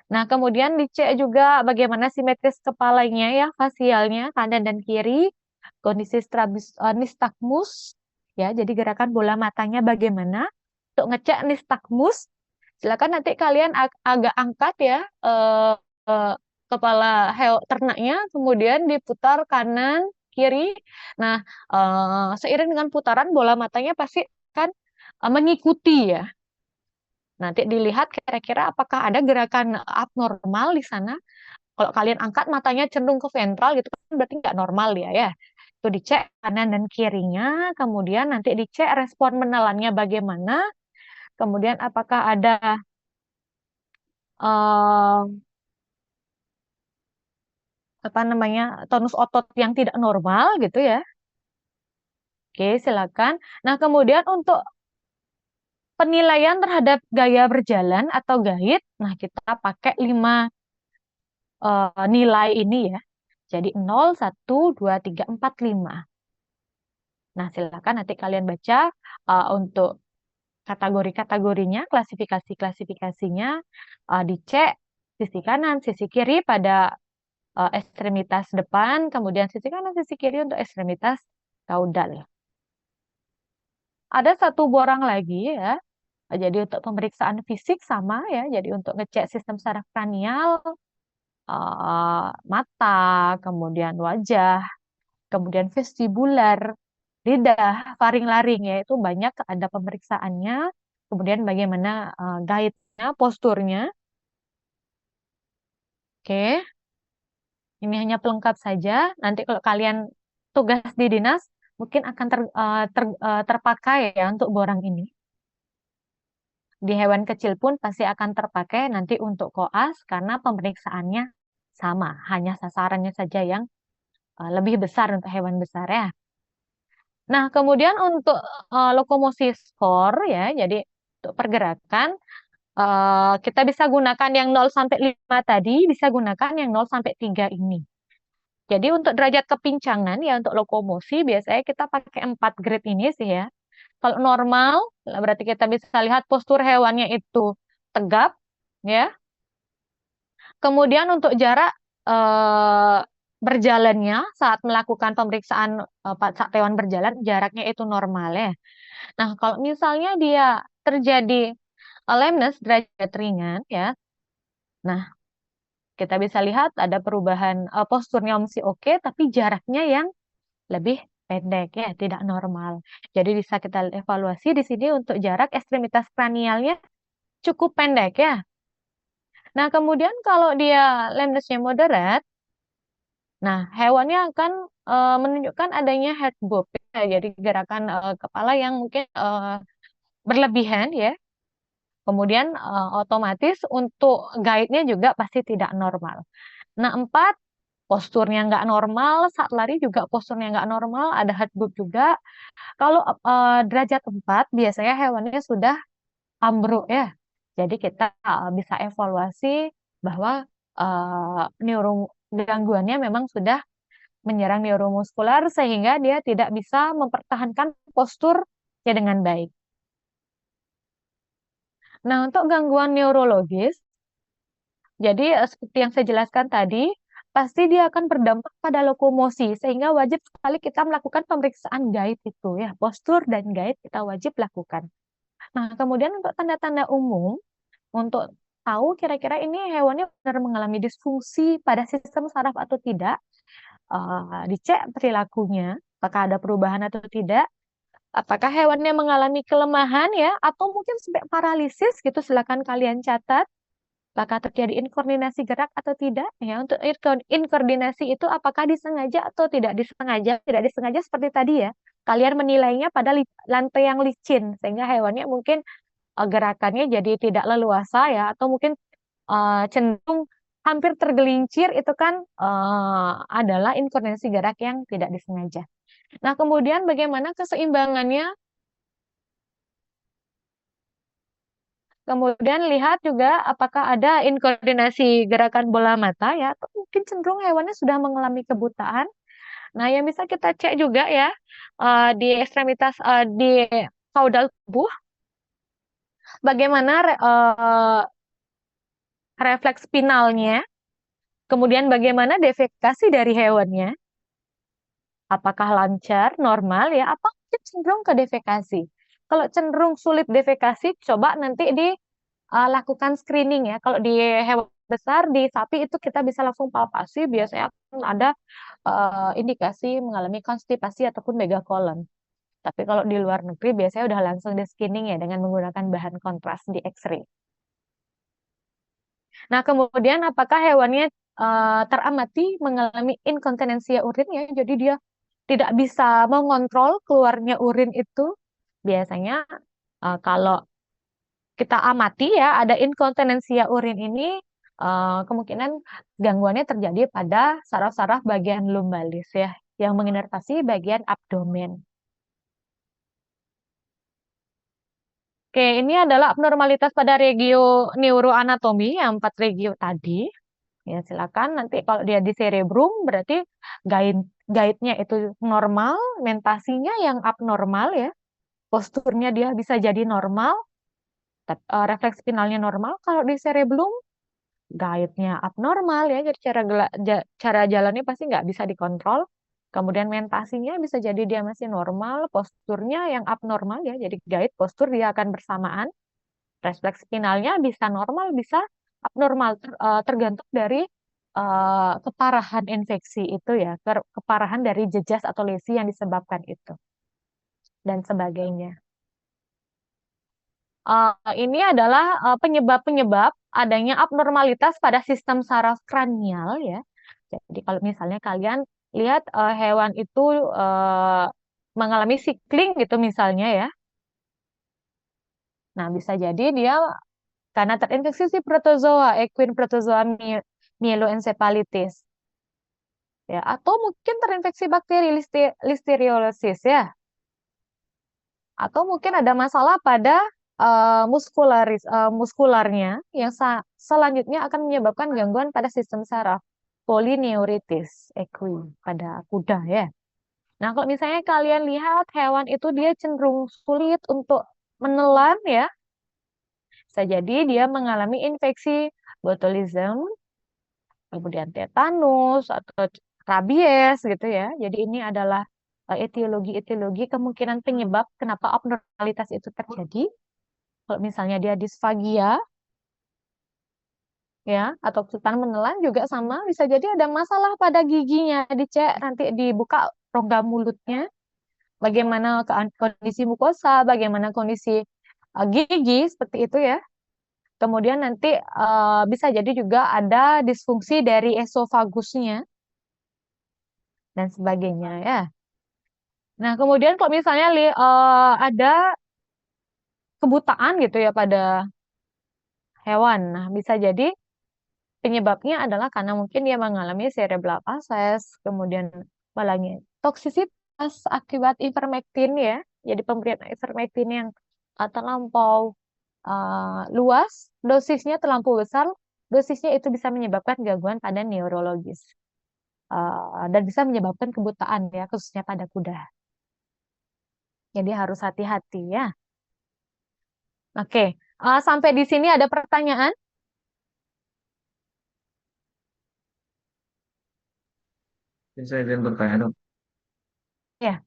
Nah, kemudian dicek juga bagaimana simetris kepalanya ya, fasialnya kanan dan kiri, kondisi nistagmus, ya, jadi gerakan bola matanya bagaimana. Untuk ngecek nistagmus, silakan nanti kalian agak angkat ya eh, kepala ternaknya, kemudian diputar kanan kiri. Nah, seiring dengan putaran bola matanya pasti kan mengikuti ya. Nanti dilihat kira-kira apakah ada gerakan abnormal di sana. Kalau kalian angkat matanya cenderung ke ventral gitu kan berarti nggak normal ya ya. Itu dicek kanan dan kirinya, kemudian nanti dicek respon menelannya bagaimana, kemudian apakah ada eh, apa namanya tonus otot yang tidak normal gitu ya. Oke, silakan. Nah, kemudian untuk penilaian terhadap gaya berjalan atau gait, nah kita pakai 5 nilai ini ya. Jadi 0, 1, 2, 3, 4, 5. Nah, silakan nanti kalian baca untuk kategori-kategorinya, klasifikasi-klasifikasinya, dicek sisi kanan, sisi kiri pada ekstremitas depan, kemudian sisi kanan, sisi kiri untuk ekstremitas kaudal. Ada satu borang lagi ya. Jadi untuk pemeriksaan fisik sama ya. Jadi untuk ngecek sistem saraf kranial, mata, kemudian wajah, kemudian vestibular, lidah, faring-laring ya itu banyak ada pemeriksaannya. Kemudian bagaimana gaitnya, posturnya. Oke, ini hanya pelengkap saja. Nanti kalau kalian tugas di dinas mungkin akan terpakai ya untuk borang ini. Di hewan kecil pun pasti akan terpakai nanti untuk koas karena pemeriksaannya sama, hanya sasarannya saja yang lebih besar untuk hewan besar ya. Nah, kemudian untuk lokomosi skor ya, jadi untuk pergerakan kita bisa gunakan yang 0 sampai 5 tadi, bisa gunakan yang 0 sampai 3 ini. Jadi untuk derajat kepincangan ya untuk lokomosi biasanya kita pakai 4 grade ini sih ya. Kalau normal berarti kita bisa lihat postur hewannya itu tegap ya. Kemudian untuk jarak eh, berjalannya saat melakukan pemeriksaan saat hewan berjalan jaraknya itu normal ya. Nah, kalau misalnya dia terjadi lameness derajat ringan ya. Nah, kita bisa lihat ada perubahan posturnya masih oke tapi jaraknya yang lebih pendek ya, tidak normal. Jadi bisa kita evaluasi di sini untuk jarak ekstremitas kranialnya cukup pendek ya. Nah, kemudian kalau dia lameness-nya moderat, nah hewannya akan menunjukkan adanya head bob ya, jadi gerakan kepala yang mungkin berlebihan ya. Kemudian otomatis untuk guide-nya juga pasti tidak normal. Nah, 4 posturnya nggak normal, saat lari juga posturnya nggak normal, ada head bob juga. Kalau derajat 4 biasanya hewannya sudah ambruk ya. Jadi kita bisa evaluasi bahwa neuro gangguannya memang sudah menyerang neuromuskular sehingga dia tidak bisa mempertahankan posturnya dengan baik. Nah, untuk gangguan neurologis, jadi seperti yang saya jelaskan tadi, pasti dia akan berdampak pada lokomosi sehingga wajib sekali kita melakukan pemeriksaan gait itu ya, postur dan gait kita wajib lakukan. Nah, kemudian untuk tanda-tanda umum, untuk tahu kira-kira ini hewannya benar mengalami disfungsi pada sistem saraf atau tidak, dicek perilakunya, apakah ada perubahan atau tidak, apakah hewannya mengalami kelemahan ya, atau mungkin sampai paralisis gitu, silakan kalian catat. Apakah terjadi inkoordinasi gerak atau tidak? Ya, untuk inkoordinasi itu apakah disengaja atau tidak disengaja? Tidak disengaja seperti tadi ya. Kalian menilainya pada lantai yang licin sehingga hewannya mungkin gerakannya jadi tidak leluasa ya atau mungkin cenderung hampir tergelincir itu kan adalah inkoordinasi gerak yang tidak disengaja. Nah, kemudian bagaimana keseimbangannya? Kemudian lihat juga apakah ada inkoordinasi gerakan bola mata ya, atau mungkin cenderung hewannya sudah mengalami kebutaan. Nah, yang bisa kita cek juga ya di ekstremitas di kaudal tubuh, bagaimana refleks spinalnya, kemudian bagaimana defekasi dari hewannya, apakah lancar, normal ya, apa mungkin cenderung ke defekasi. Kalau cenderung sulit defekasi, coba nanti lakukan screening ya. Kalau di hewan besar, di sapi itu kita bisa langsung palpasi, biasanya akan ada indikasi mengalami konstipasi ataupun megakolon. Tapi kalau di luar negeri biasanya udah langsung di screening ya dengan menggunakan bahan kontras di X-ray. Nah, kemudian apakah hewannya teramati mengalami inkontinensia urin ya, jadi dia tidak bisa mengontrol keluarnya urin itu. Biasanya kalau kita amati ya ada inkontinensia urin ini kemungkinan gangguannya terjadi pada saraf-saraf bagian lumbalis ya yang menginervasi bagian abdomen. Oke, ini adalah abnormalitas pada regio neuroanatomi yang 4 regio tadi. Ya, silakan nanti kalau dia di cerebrum berarti guide guide-nya itu normal, mentasinya yang abnormal ya. Posturnya dia bisa jadi normal, refleks spinalnya normal. Kalau di cerebellum guide-nya abnormal ya, jadi cara jalannya pasti nggak bisa dikontrol. Kemudian mentasinya bisa jadi dia masih normal, posturnya yang abnormal ya, jadi guide postur dia akan bersamaan. Refleks spinalnya bisa normal, bisa abnormal, tergantung dari keparahan infeksi itu ya, keparahan dari jejas atau lesi yang disebabkan itu dan sebagainya. Ini adalah penyebab-penyebab adanya abnormalitas pada sistem saraf kranial ya. Jadi kalau misalnya kalian lihat hewan itu eh, mengalami sickling gitu misalnya ya. Nah, bisa jadi dia karena terinfeksi si protozoa, equine protozoa myeloencephalitis ya, atau mungkin terinfeksi bakteri Listeriosis ya, atau mungkin ada masalah pada muskularnya yang selanjutnya akan menyebabkan gangguan pada sistem saraf polineuritis equine pada kuda ya. Nah, kalau misalnya kalian lihat hewan itu dia cenderung sulit untuk menelan ya, bisa jadi dia mengalami infeksi botulism, kemudian tetanus atau rabies gitu ya. Jadi ini adalah etiologi-etiologi kemungkinan penyebab kenapa abnormalitas itu terjadi. Kalau misalnya dia disfagia ya atau kesulitan menelan juga sama, bisa jadi ada masalah pada giginya. Dicek nanti dibuka rongga mulutnya, bagaimana kondisi mukosa, bagaimana kondisi gigi seperti itu ya. Kemudian nanti bisa jadi juga ada disfungsi dari esofagusnya dan sebagainya ya. Nah, kemudian kalau misalnya ada kebutaan gitu ya pada hewan, nah bisa jadi penyebabnya adalah karena mungkin dia mengalami cerebral palsy, kemudian apalagi toksisitas akibat ivermectin ya. Jadi pemberian ivermectin yang terlampau luas, dosisnya terlampau besar, dosisnya itu bisa menyebabkan gangguan pada neurologis dan bisa menyebabkan kebutaan ya, khususnya pada kuda. Jadi harus hati-hati ya. Oke, sampai di sini ada pertanyaan? Jadi saya ingin bertanya dong. Ya,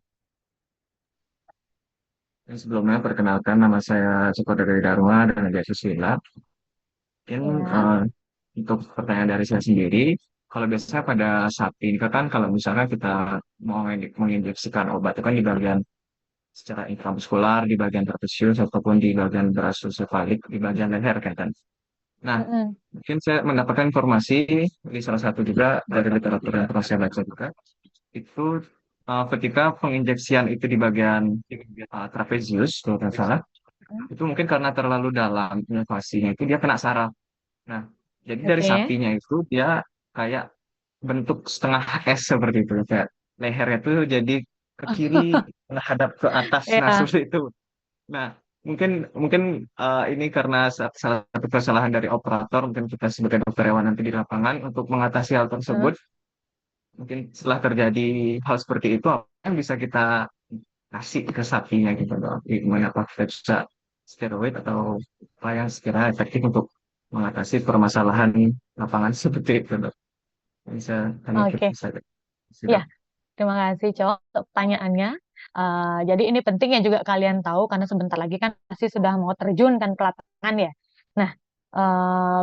Sebelumnya perkenalkan nama saya Joko dari Dharma dan Ajay Susila. Mungkin ya. untuk pertanyaan dari saya sendiri, kalau biasanya pada sapi ini kan kalau misalnya kita mau menginjeksikan obat itu kan di bagian secara intramuskular, di bagian perkusius ataupun di bagian brachiocephalic, di bagian leher kan. Nah, Mm-mm. mungkin saya mendapatkan informasi di salah satu juga dari literatur yang pernah saya baca juga, itu ketika penginjeksian itu di bagian trapezius, kalau tidak salah, itu mungkin karena terlalu dalam inovasinya itu dia kena saraf. Nah, jadi dari Oke. sapinya itu dia kayak bentuk setengah S seperti itu. Kayak lehernya tuh jadi ke kiri, menghadap ke atas. Nah, Ya. seperti itu. Nah, mungkin mungkin ini karena salah satu kesalahan dari operator, mungkin kita sebagai dokter hewan nanti di lapangan untuk mengatasi hal Heeh. tersebut, mungkin setelah terjadi hal seperti itu, apa yang bisa kita kasih ke sapinya gitu loh. Gimana apa kita bisa steroid atau apa yang sekiranya efektif untuk mengatasi permasalahan lapangan seperti itu loh. Bisa hanya kita Oke. bisa. Ya, terima kasih, Cok, untuk pertanyaannya. Jadi ini penting ya juga kalian tahu karena sebentar lagi kan pasti sudah mau terjun kan ke lapangan ya. Nah,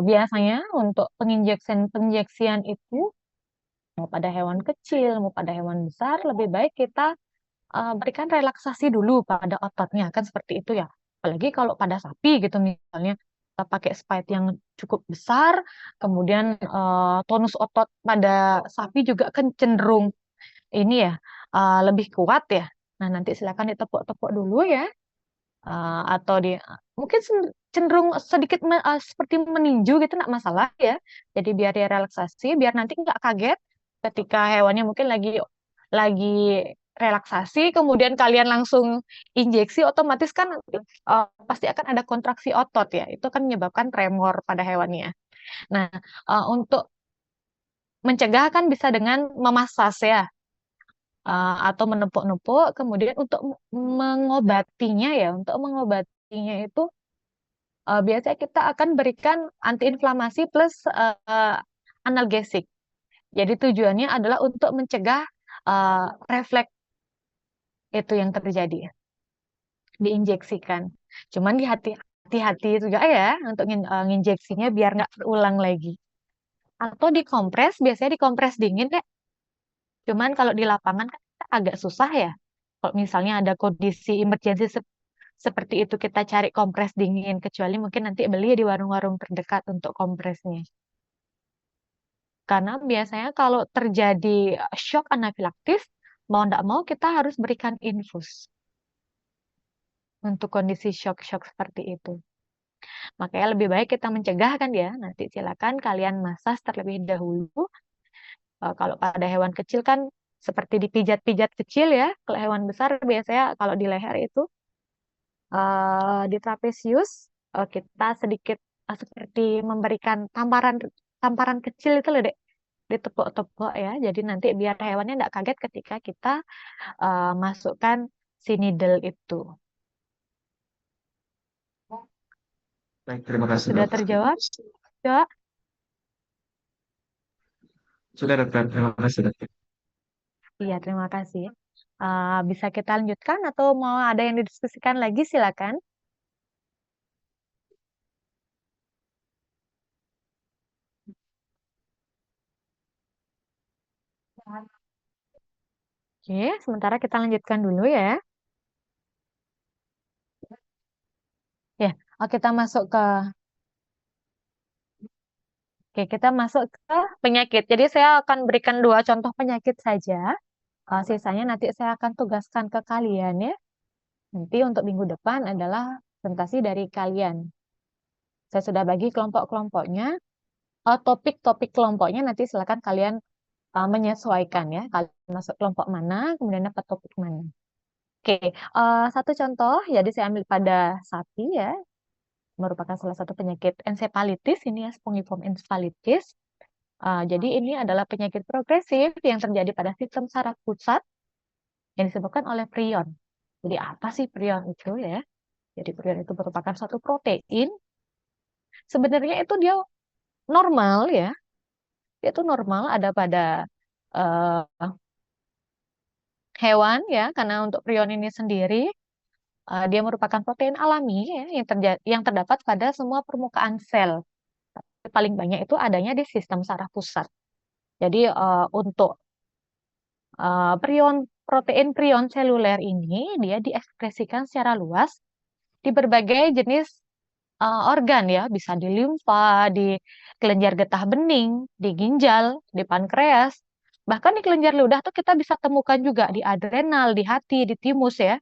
biasanya untuk penginjeksian itu mau pada hewan kecil, mau pada hewan besar, lebih baik kita berikan relaksasi dulu pada ototnya kan seperti itu ya. Apalagi kalau pada sapi gitu misalnya kita pakai spike yang cukup besar, kemudian tonus otot pada sapi juga kan cenderung ini ya lebih kuat ya. Nah, nanti silakan ditepuk-tepuk dulu ya. Atau di mungkin cenderung sedikit seperti meninju gitu nggak masalah ya. Jadi biar dia relaksasi, biar nanti nggak kaget ketika hewannya mungkin lagi relaksasi, kemudian kalian langsung injeksi, otomatis kan pasti akan ada kontraksi otot ya. Itu kan menyebabkan tremor pada hewannya. Nah, untuk mencegah kan bisa dengan memasas ya atau menepuk-nepuk. Kemudian untuk mengobatinya ya, untuk mengobatinya itu biasanya kita akan berikan antiinflamasi plus analgesik. Jadi tujuannya adalah untuk mencegah refleks itu yang terjadi, diinjeksikan. Cuman hati-hati juga ya untuk nginjeksinya biar nggak berulang lagi. Atau dikompres, biasanya dikompres dingin ya. Cuman kalau di lapangan kan kita agak susah ya. Kalau misalnya ada kondisi emergency seperti itu kita cari kompres dingin, kecuali mungkin nanti beli di warung-warung terdekat untuk kompresnya. Karena biasanya kalau terjadi shock anafilaktis, mau tidak mau kita harus berikan infus untuk kondisi shock-shock seperti itu. Makanya lebih baik kita mencegah kan ya. Nanti silakan kalian masas terlebih dahulu. Kalau pada hewan kecil kan seperti dipijat-pijat kecil ya. Kalau hewan besar biasanya kalau di leher itu di trapesius kita sedikit seperti memberikan tamparan tamparan kecil itu loh dek, ditepuk-tepuk ya. Jadi nanti biar hewannya tidak kaget ketika kita masukkan si needle itu. Baik, terima kasih Sudah dok. terjawab, Cok? Sudah dokter, terima kasih dokter. Iya, terima kasih. Bisa kita lanjutkan atau mau ada yang didiskusikan lagi, silakan. Oke, sementara kita lanjutkan dulu ya. Ya, kita masuk ke Oke, kita masuk ke penyakit. Jadi saya akan berikan dua contoh penyakit saja. Sisanya nanti saya akan tugaskan ke kalian ya. Nanti untuk minggu depan adalah presentasi dari kalian. Saya sudah bagi kelompok-kelompoknya. Topik-topik kelompoknya nanti silakan kalian menyesuaikan ya. Kalian masuk kelompok mana, kemudian dapat topik mana. Oke, satu contoh. Jadi saya ambil pada sapi ya. Merupakan salah satu penyakit encephalitis. Ini ya, spongiform encephalitis. Jadi ini adalah penyakit progresif yang terjadi pada sistem saraf pusat yang disebabkan oleh prion. Jadi apa sih prion itu ya? Jadi prion itu merupakan suatu protein. Sebenarnya itu dia normal ya. Dia itu normal ada pada eh, hewan ya, karena untuk prion ini sendiri dia merupakan protein alami ya, yang terdapat pada semua permukaan sel. Paling banyak itu adanya di sistem saraf pusat. Jadi untuk protein prion seluler ini dia diekspresikan secara luas di berbagai jenis organ ya, bisa di limfa, di kelenjar getah bening, di ginjal, di pankreas, bahkan di kelenjar ludah tuh kita bisa temukan juga di adrenal, di hati, di timus ya.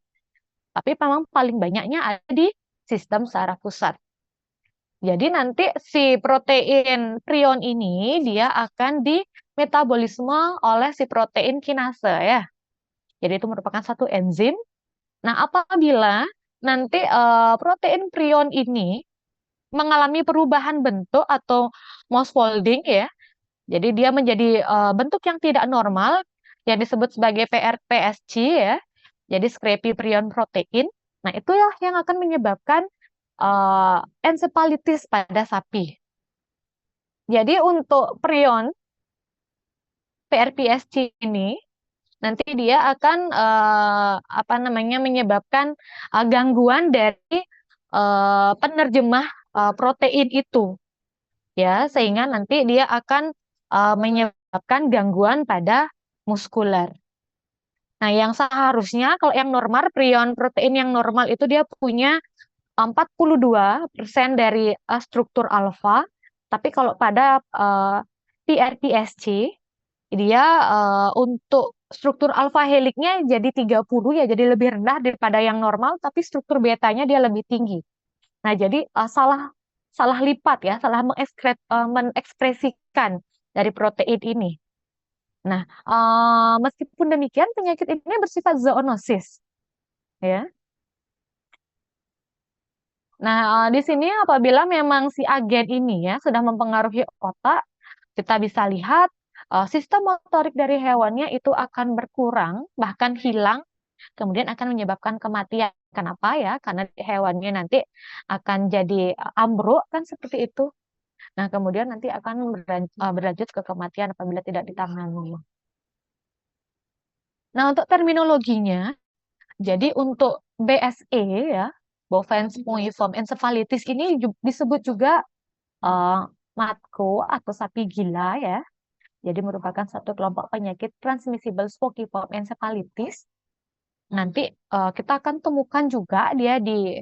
Tapi memang paling banyaknya ada di sistem saraf pusat. Jadi nanti si protein prion ini dia akan dimetabolisme oleh si protein kinase ya. Jadi itu merupakan satu enzim. Nah, apabila nanti protein prion ini mengalami perubahan bentuk atau misfolding ya, jadi dia menjadi bentuk yang tidak normal yang disebut sebagai PRPSC ya. Jadi scrapie prion protein. Nah, itulah yang akan menyebabkan encephalitis pada sapi. Jadi untuk prion PRPSC ini nanti dia akan apa namanya menyebabkan gangguan dari penerjemah protein itu ya, sehingga nanti dia akan menyebabkan gangguan pada muskuler. Nah, yang seharusnya kalau yang normal, prion protein yang normal itu dia punya 42% dari struktur alfa, tapi kalau pada PRPSC dia untuk struktur alfa heliknya jadi 30 ya, jadi lebih rendah daripada yang normal, tapi struktur betanya dia lebih tinggi. Nah, jadi salah salah lipat ya, salah mengekspresikan dari protein ini. Nah, meskipun demikian penyakit ini bersifat zoonosis, ya. Nah, di sini apabila memang si agen ini ya sudah mempengaruhi otak, kita bisa lihat sistem motorik dari hewannya itu akan berkurang, bahkan hilang, kemudian akan menyebabkan kematian. Kenapa ya? Karena hewannya nanti akan jadi ambruk kan seperti itu. Nah, kemudian nanti akan berlanjut ke kematian apabila tidak ditangani. Nah, untuk terminologinya, jadi untuk BSE ya, bovine spongiform encephalitis ini disebut juga uh, MATCO atau sapi gila ya. Jadi merupakan satu kelompok penyakit transmissible spongiform encephalitis. Nanti kita akan temukan juga dia di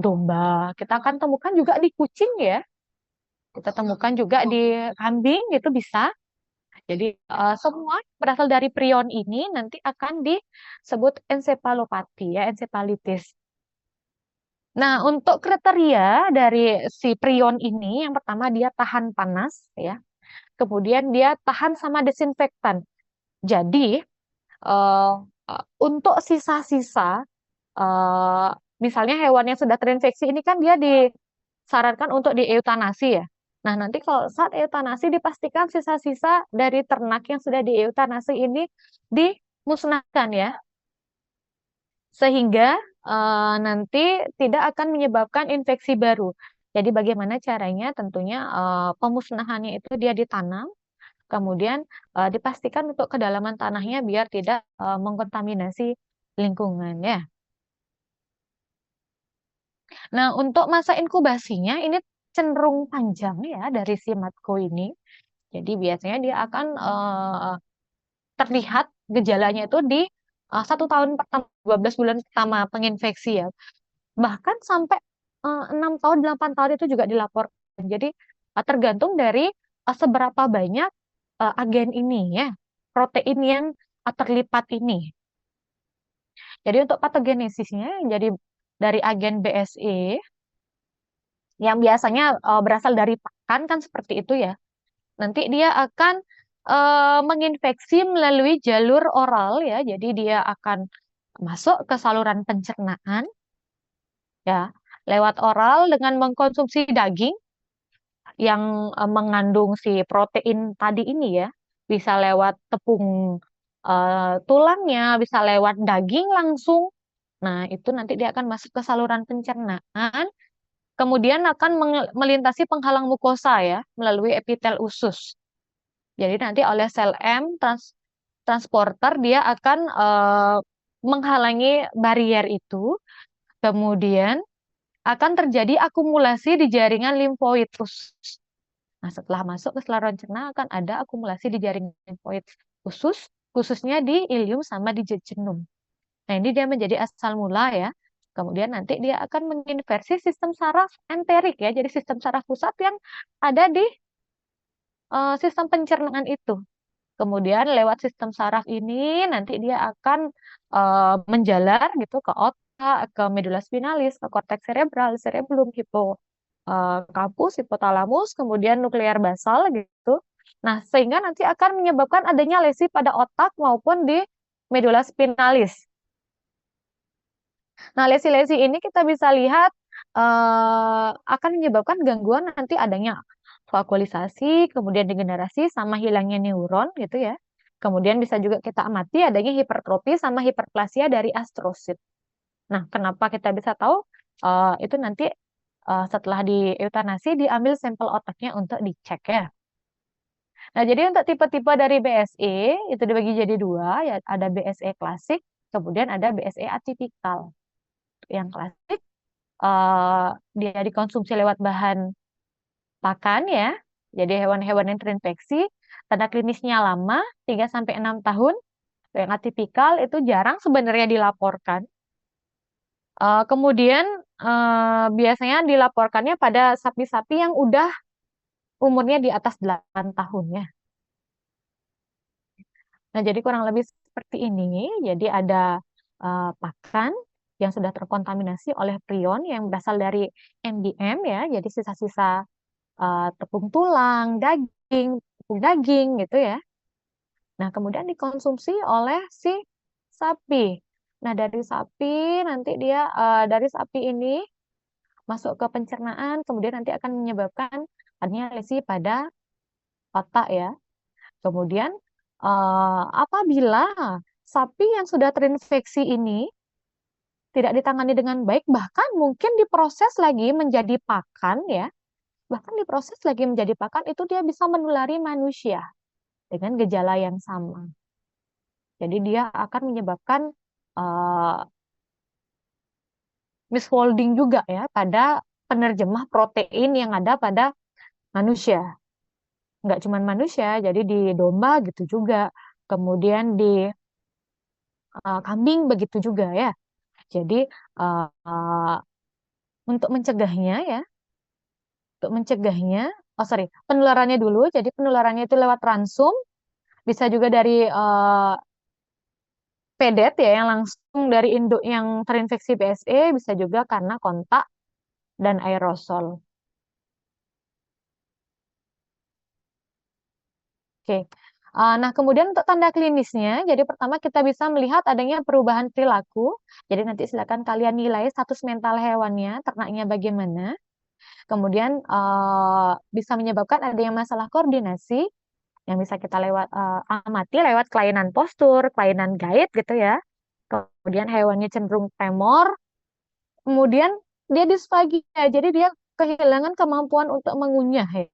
domba, kita akan temukan juga di kucing ya, kita temukan juga di kambing itu bisa. Jadi semua berasal dari prion ini nanti akan disebut encephalopati ya, encephalitis. Nah, untuk kriteria dari si prion ini, yang pertama dia tahan panas ya, kemudian dia tahan sama desinfektan. Jadi untuk sisa-sisa, eh, misalnya hewan yang sudah terinfeksi ini kan dia disarankan untuk dieutanasi ya. Nah, nanti kalau saat eutanasi dipastikan sisa-sisa dari ternak yang sudah dieutanasi ini dimusnahkan ya, sehingga nanti tidak akan menyebabkan infeksi baru. Jadi bagaimana caranya? Tentunya pemusnahannya itu dia ditanam, kemudian dipastikan untuk kedalaman tanahnya biar tidak mengkontaminasi lingkungan ya. Nah, untuk masa inkubasinya ini cenderung panjang ya dari si matko ini. Jadi biasanya dia akan terlihat gejalanya itu di 1 tahun pertama, 12 bulan pertama penginfeksi ya. Bahkan sampai 6 tahun, 8 tahun itu juga dilaporkan. Jadi tergantung dari seberapa banyak agen ini ya, protein yang terlipat ini. Jadi untuk patogenesisnya, jadi dari agen BSE yang biasanya berasal dari pakan kan seperti itu ya. Nanti dia akan menginfeksi melalui jalur oral ya. Jadi dia akan masuk ke saluran pencernaan ya, lewat oral dengan mengkonsumsi daging yang mengandung si protein tadi ini ya. Bisa lewat tepung tulangnya, bisa lewat daging langsung. Nah, itu nanti dia akan masuk ke saluran pencernaan, kemudian akan melintasi penghalang mukosa ya, melalui epitel usus. Jadi nanti oleh sel M transporter dia akan menghalangi barier itu, kemudian akan terjadi akumulasi di jaringan limfoid usus. Nah, setelah masuk ke saluran cerna akan ada akumulasi di jaringan limfoid usus, khususnya di ilium sama di jejunum. Nah, ini dia menjadi asal mula ya. Kemudian nanti dia akan menginversi sistem saraf enterik ya, jadi sistem saraf pusat yang ada di sistem pencernaan itu. Kemudian lewat sistem saraf ini nanti dia akan menjalar gitu ke otak, ke medula spinalis, ke korteks cerebral, cerebellum, hippocampus, hipotalamus, kemudian nuklear basal gitu. Nah, sehingga nanti akan menyebabkan adanya lesi pada otak maupun di medula spinalis. Nah, lesi-lesi ini kita bisa lihat akan menyebabkan gangguan nanti adanya vakuolisasi, kemudian degenerasi sama hilangnya neuron gitu ya. Kemudian bisa juga kita amati adanya hipertrofi sama hiperplasia dari astrosit. Nah, kenapa kita bisa tahu? Itu nanti setelah di eutanasi diambil sampel otaknya untuk dicek ya. Nah, jadi untuk tipe-tipe dari BSE itu dibagi jadi dua, ya ada BSE klasik, kemudian ada BSE atipikal. Yang klasik dia dikonsumsi lewat bahan pakan ya. Jadi hewan-hewan yang terinfeksi, tanda klinisnya lama 3 sampai 6 tahun. Yang atipikal itu jarang sebenarnya dilaporkan. Kemudian biasanya dilaporkannya pada sapi-sapi yang udah umurnya di atas 8 tahun ya. Nah, jadi kurang lebih seperti ini. Jadi ada pakan yang sudah terkontaminasi oleh prion yang berasal dari MDM ya. Jadi sisa-sisa tepung tulang, daging, tepung daging gitu ya. Nah, kemudian dikonsumsi oleh si sapi. Nah, dari sapi nanti dia dari sapi ini masuk ke pencernaan, kemudian nanti akan menyebabkan adanya lesi pada otak ya. Kemudian apabila sapi yang sudah terinfeksi ini tidak ditangani dengan baik, bahkan mungkin diproses lagi menjadi pakan ya, bahkan diproses lagi menjadi pakan itu dia bisa menulari manusia dengan gejala yang sama. Jadi dia akan menyebabkan uh, misfolding juga ya pada penerjemah protein yang ada pada manusia. Nggak cuma manusia, jadi di domba gitu juga. Kemudian di kambing begitu juga ya. Jadi untuk mencegahnya ya, untuk mencegahnya, oh sorry, penularannya dulu. Jadi penularannya itu lewat ransum, bisa juga dari pedet ya, yang langsung dari induk yang terinfeksi BSE, bisa juga karena kontak dan aerosol. Oke. Nah, kemudian untuk tanda klinisnya, jadi pertama kita bisa melihat adanya perubahan perilaku. Jadi nanti silakan kalian nilai status mental hewannya, ternaknya bagaimana. Kemudian bisa menyebabkan adanya masalah koordinasi yang bisa kita amati lewat kelainan postur, kelainan gait gitu ya. Kemudian hewannya cenderung tremor, kemudian dia disfagia, jadi dia kehilangan kemampuan untuk mengunyah ya.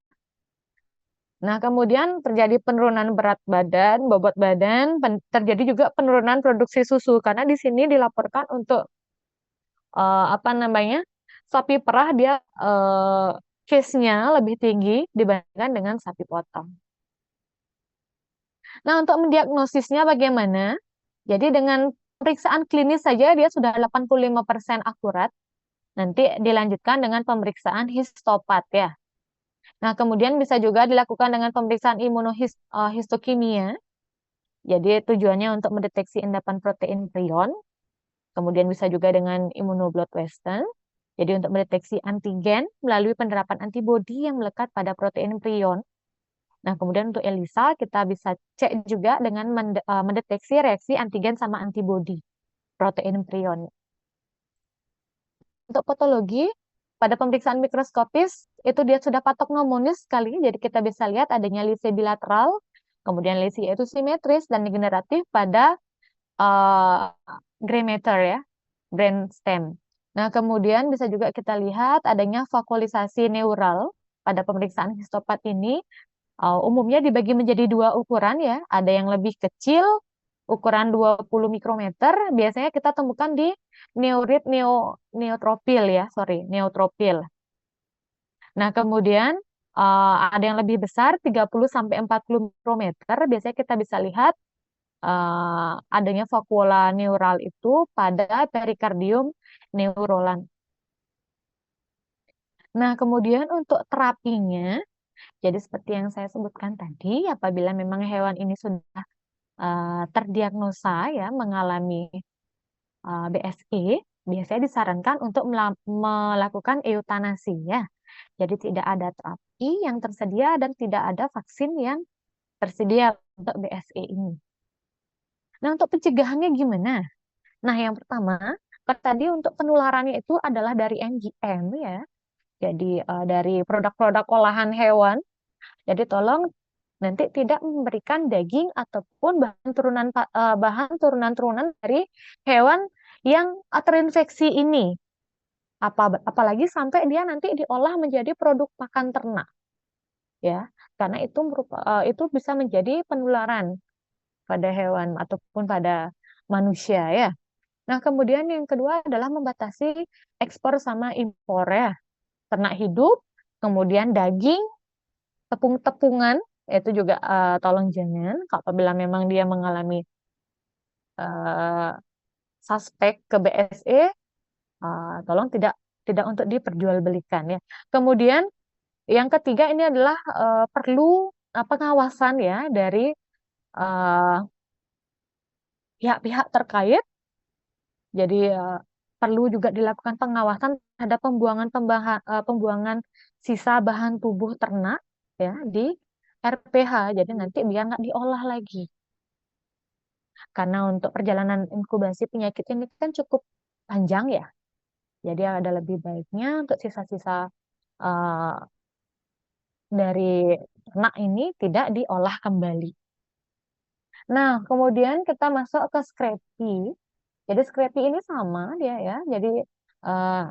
Nah, kemudian terjadi penurunan berat badan, bobot badan, terjadi juga penurunan produksi susu karena di sini dilaporkan untuk apa namanya sapi perah dia case-nya lebih tinggi dibandingkan dengan sapi potong. Nah, untuk mendiagnosisnya bagaimana? Jadi dengan pemeriksaan klinis saja dia sudah 85% akurat. Nanti dilanjutkan dengan pemeriksaan histopat ya. Nah, kemudian bisa juga dilakukan dengan pemeriksaan imunohistokimia. Jadi tujuannya untuk mendeteksi endapan protein prion. Kemudian bisa juga dengan immunoblood western. Jadi untuk mendeteksi antigen melalui penerapan antibodi yang melekat pada protein prion. Nah, kemudian untuk ELISA kita bisa cek juga dengan mendeteksi reaksi antigen sama antibodi protein prion. Untuk patologi, pada pemeriksaan mikroskopis itu dia sudah patognomonis sekali, jadi kita bisa lihat adanya lesi bilateral, kemudian lesi itu simetris dan degeneratif pada uh, gray matter ya, brainstem. Nah, kemudian bisa juga kita lihat adanya vakuolisasi neural pada pemeriksaan histopat ini. Umumnya dibagi menjadi dua ukuran ya, ada yang lebih kecil, ukuran 20 mikrometer, biasanya kita temukan di neorit neotropil ya, sorry, neotropil. Nah, kemudian ada yang lebih besar 30 sampai 40 mikrometer, biasanya kita bisa lihat adanya vakuola neural itu pada perikardium neurolan. Nah, kemudian untuk terapinya, jadi seperti yang saya sebutkan tadi, apabila memang hewan ini sudah terdiagnosa ya mengalami BSE, biasanya disarankan untuk melakukan eutanasi ya. Jadi tidak ada terapi yang tersedia dan tidak ada vaksin yang tersedia untuk BSE ini. Nah, untuk pencegahannya gimana? Nah, yang pertama, kan tadi untuk penularannya itu adalah dari MGM ya. Jadi dari produk-produk olahan hewan. Jadi tolong nanti tidak memberikan daging ataupun bahan turunan-turunan dari hewan yang terinfeksi ini. Apalagi sampai dia nanti diolah menjadi produk pakan ternak ya. Karena itu bisa menjadi penularan pada hewan ataupun pada manusia ya. Nah, kemudian yang kedua adalah membatasi ekspor sama impor ya. Ternak hidup, kemudian daging, tepung-tepungan, itu juga tolong jangan. Apabila memang dia mengalami eh, suspek ke BSE, tolong tidak tidak untuk diperjualbelikan ya. Kemudian yang ketiga ini adalah perlu pengawasan ya dari eh, pihak-pihak terkait. Jadi perlu juga dilakukan pengawasan terhadap pembuangan sisa bahan tubuh ternak ya di RPH. Jadi nanti biar nggak diolah lagi. Karena untuk perjalanan inkubasi penyakit ini kan cukup panjang ya. Jadi ada lebih baiknya untuk sisa-sisa eh, dari ternak ini tidak diolah kembali. Nah, kemudian kita masuk ke Scrapie. Jadi Scrapie ini sama dia ya. Jadi eh,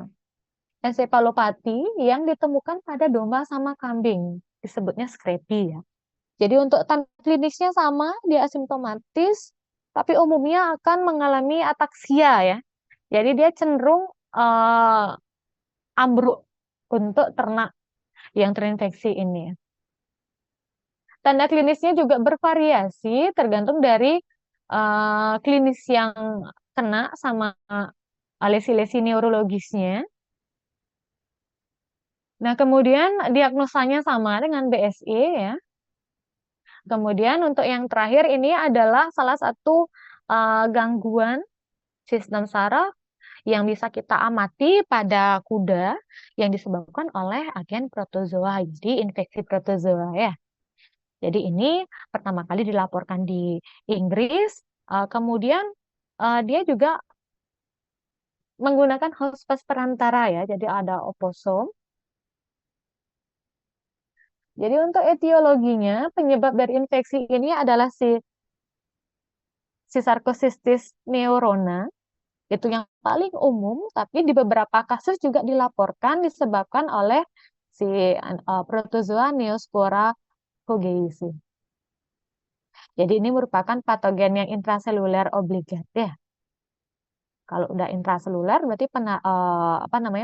ensefalopati yang ditemukan pada domba sama kambing disebutnya Scrapie ya. Jadi untuk tanda klinisnya sama, dia asimptomatis, tapi umumnya akan mengalami ataksia ya. Jadi dia cenderung ambruk untuk ternak yang terinfeksi ini. Tanda klinisnya juga bervariasi tergantung dari klinis yang kena sama lesi-lesi neurologisnya. Nah, kemudian diagnosanya sama dengan BSE ya. Kemudian untuk yang terakhir ini adalah salah satu gangguan sistem saraf yang bisa kita amati pada kuda yang disebabkan oleh agen protozoa, jadi infeksi protozoa ya. Jadi ini pertama kali dilaporkan di Inggris, kemudian dia juga menggunakan hospes perantara ya, jadi ada oposom. Jadi untuk etiologinya, penyebab dari infeksi ini adalah si Sarcocistis neurona, itu yang paling umum, tapi di beberapa kasus juga dilaporkan disebabkan oleh si protozoa Neospora hogeisi. Jadi ini merupakan patogen yang intraseluler obligat ya. Kalau udah intraseluler berarti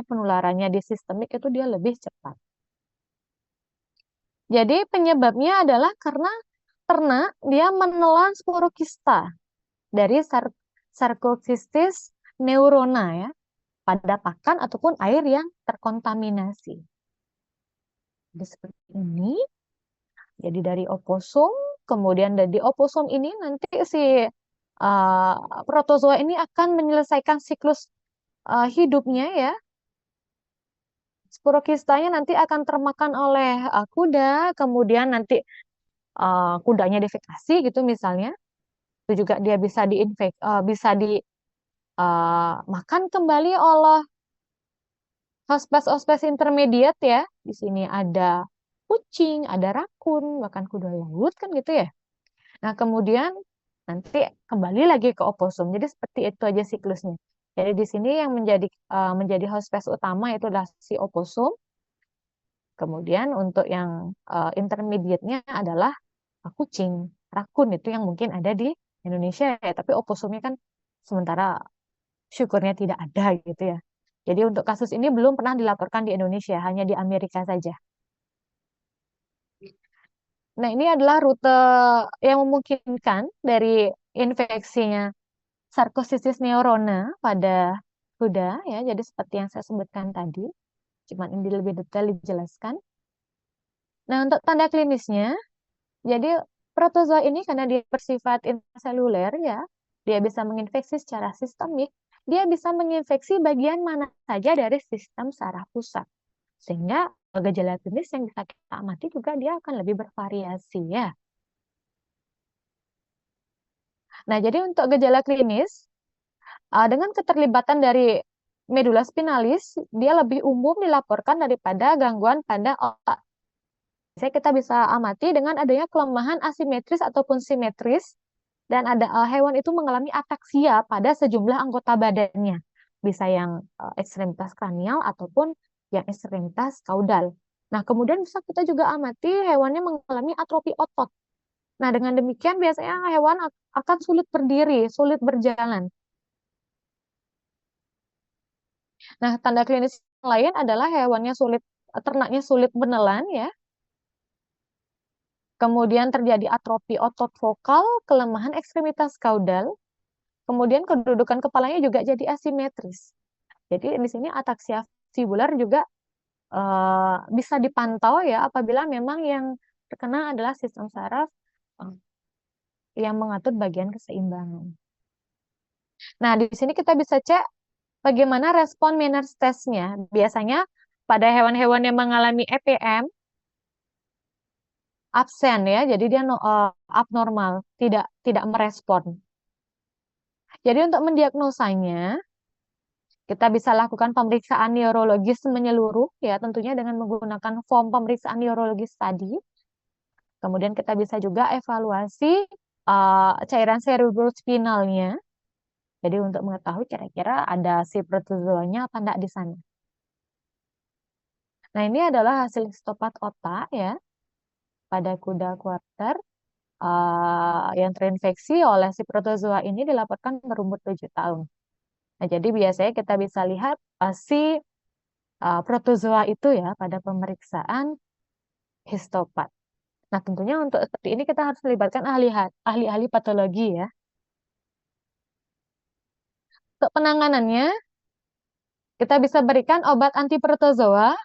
penularannya di sistemik itu dia lebih cepat. Jadi penyebabnya adalah karena ternak dia menelan sporokista dari Sarcocistis neurona ya pada pakan ataupun air yang terkontaminasi. Jadi seperti ini. Jadi dari oposum, kemudian dari oposum ini nanti si protozoa ini akan menyelesaikan siklus hidupnya ya. Sporokistanya nanti akan termakan oleh kuda, kemudian nanti kudanya defekasi gitu misalnya. Itu juga dia bisa dimakan kembali oleh hospes-hospes intermediate ya. Di sini ada kucing, ada rakun, bahkan kuda laut kan gitu ya. Nah, kemudian nanti kembali lagi ke oposum. Jadi seperti itu aja siklusnya. Jadi di sini yang menjadi hospes utama itu adalah si oposum. Kemudian untuk yang intermediate-nya adalah kucing, rakun itu yang mungkin ada di Indonesia ya. Tapi oposumnya kan sementara syukurnya tidak ada gitu ya. Jadi untuk kasus ini belum pernah dilaporkan di Indonesia, hanya di Amerika saja. Nah, ini adalah rute yang memungkinkan dari infeksinya Sarcoidosis neurona pada kuda ya. Jadi seperti yang saya sebutkan tadi, cuman ini lebih detail dijelaskan. Nah, untuk tanda klinisnya, jadi protozoa ini karena dia bersifat intraseluler ya, dia bisa menginfeksi secara sistemik, dia bisa menginfeksi bagian mana saja dari sistem saraf pusat. Sehingga gejala klinis yang bisa kita amati juga dia akan lebih bervariasi ya. Nah, jadi untuk gejala klinis, dengan keterlibatan dari medula spinalis, dia lebih umum dilaporkan daripada gangguan pada otak. Biasanya kita bisa amati dengan adanya kelemahan asimetris ataupun simetris, dan ada hewan itu mengalami ataksia pada sejumlah anggota badannya. Bisa yang ekstremitas kranial ataupun yang ekstremitas kaudal. Nah, kemudian bisa kita juga amati hewannya mengalami atrofi otot. Nah, dengan demikian biasanya hewan akan sulit berdiri, sulit berjalan. Nah, tanda klinis yang lain adalah hewannya sulit, ternaknya sulit menelan ya. Kemudian terjadi atrofi otot vokal, kelemahan ekstremitas kaudal. Kemudian kedudukan kepalanya juga jadi asimetris. Jadi di sini ataksia vestibular juga bisa dipantau ya apabila memang yang terkena adalah sistem saraf eh, yang mengatur bagian keseimbangan. Nah, di sini kita bisa cek bagaimana respon Meners testnya. Biasanya pada hewan-hewan yang mengalami EPM absen ya, jadi dia abnormal, tidak merespon. Jadi untuk mendiagnosanya, kita bisa lakukan pemeriksaan neurologis menyeluruh ya, tentunya dengan menggunakan form pemeriksaan neurologis tadi. Kemudian kita bisa juga evaluasi cairan cerebrospinalnya. Jadi untuk mengetahui kira-kira ada si protozoanya apa enggak di sana. Nah, ini adalah hasil histopat otak ya pada kuda quarter yang terinfeksi oleh si protozoa ini dilaporkan berumur 7 tahun. Nah, jadi biasanya kita bisa lihat si protozoa itu ya pada pemeriksaan histopat. Nah, tentunya untuk seperti ini kita harus melibatkan ahli-ahli patologi ya. Untuk penanganannya, kita bisa berikan obat antiprotozoa,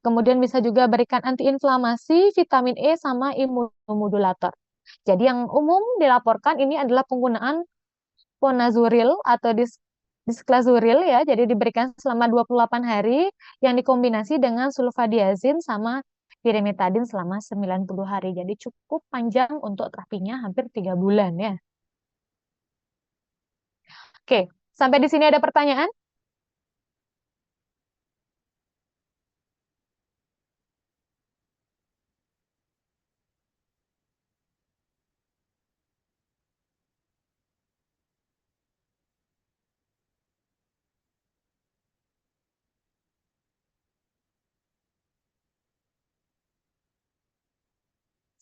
kemudian bisa juga berikan antiinflamasi, vitamin E, sama imunomodulator. Jadi yang umum dilaporkan ini adalah penggunaan ponazuril atau disklazuril ya, jadi diberikan selama 28 hari yang dikombinasi dengan sulfadiazin sama pyrimetadin selama 90 hari. Jadi cukup panjang untuk terapinya, hampir 3 bulan ya. Oke, sampai di sini ada pertanyaan?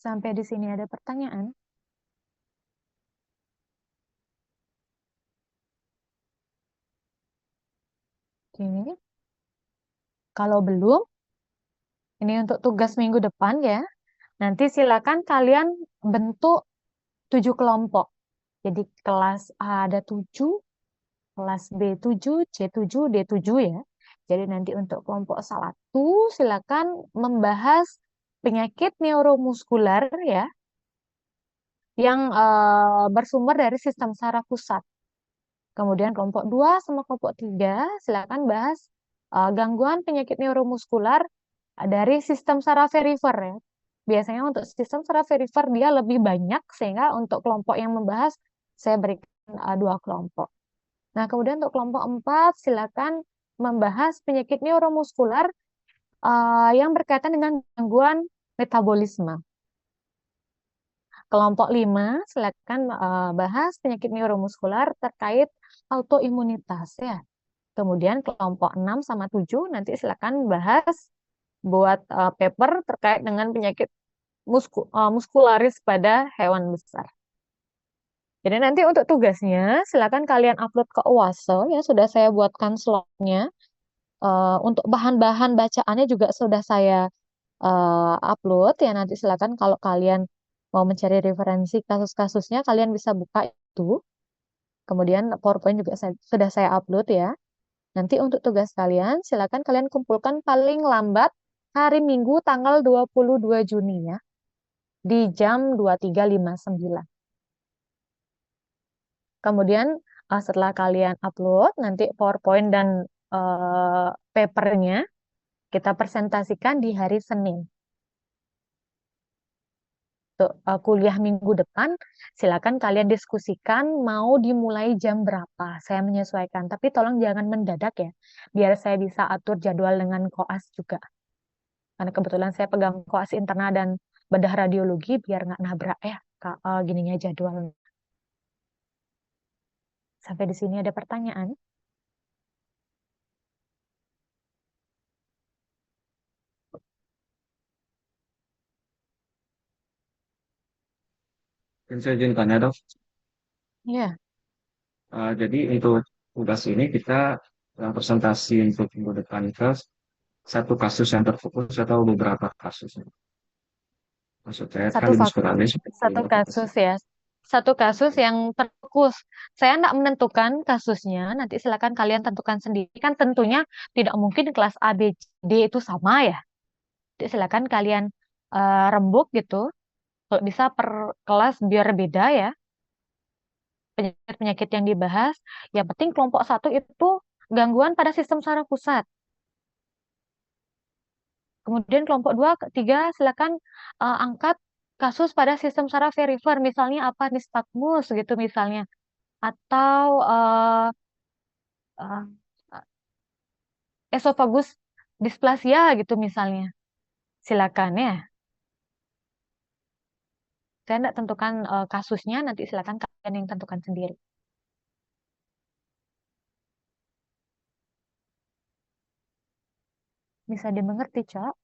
Sampai di sini ada pertanyaan? Oke. Kalau belum, ini untuk tugas minggu depan ya. Nanti silakan kalian bentuk 7 kelompok. Jadi kelas A ada 7, kelas B 7, C 7, D 7 ya. Jadi nanti untuk kelompok 1 silakan membahas penyakit neuromuskular ya yang bersumber dari sistem saraf pusat. Kemudian kelompok 2 sama kelompok 3 silakan bahas gangguan penyakit neuromuskular dari sistem saraf perifer ya. Biasanya untuk sistem saraf perifer dia lebih banyak sehingga untuk kelompok yang membahas saya berikan 2 kelompok. Nah, kemudian untuk kelompok 4 silakan membahas penyakit neuromuskular yang berkaitan dengan gangguan metabolisme. Kelompok 5 silakan bahas penyakit neuromuskular terkait autoimunitas ya. Kemudian kelompok 6 sama 7 nanti silakan bahas buat paper terkait dengan penyakit muskularis pada hewan besar. Jadi nanti untuk tugasnya silakan kalian upload ke Oase ya, sudah saya buatkan slotnya. Untuk bahan-bahan bacaannya juga sudah saya upload ya, nanti silakan kalau kalian mau mencari referensi kasus-kasusnya kalian bisa buka itu. Kemudian PowerPoint juga sudah saya upload ya. Nanti untuk tugas kalian silakan kalian kumpulkan paling lambat hari Minggu tanggal 22 Juni ya di jam 23.59. Kemudian setelah kalian upload nanti PowerPoint dan papernya kita presentasikan di hari Senin. Untuk kuliah minggu depan, silakan kalian diskusikan mau dimulai jam berapa. Saya menyesuaikan, tapi tolong jangan mendadak ya, biar saya bisa atur jadwal dengan koas juga. Karena kebetulan saya pegang koas internal dan bedah radiologi, biar nggak nabrak ya, Kak, gininya jadwal. Sampai di sini ada pertanyaan? Dan saya izin tanya dok, Iya, jadi untuk tugas ini kita presentasi untuk minggu depan ke satu kasus yang terfokus atau beberapa kasus? Maksud saya kan satu lebih fak- sporadis seperti satu lokasi. kasus ya. Satu kasus yang terfokus. Saya tidak menentukan kasusnya, nanti silakan kalian tentukan sendiri. Kan tentunya tidak mungkin kelas A, B, C, D itu sama ya. Jadi silakan kalian rembuk gitu. Kalau bisa per kelas biar beda ya penyakit-penyakit yang dibahas. Yang penting kelompok satu itu gangguan pada sistem saraf pusat. Kemudian kelompok dua, ketiga silakan angkat kasus pada sistem saraf perifer, misalnya apa nistagmus gitu misalnya, atau uh, esofagus displasia gitu misalnya. Silakan ya. Saya tidak tentukan kasusnya, nanti silakan kalian yang tentukan sendiri. Bisa dimengerti, Cak?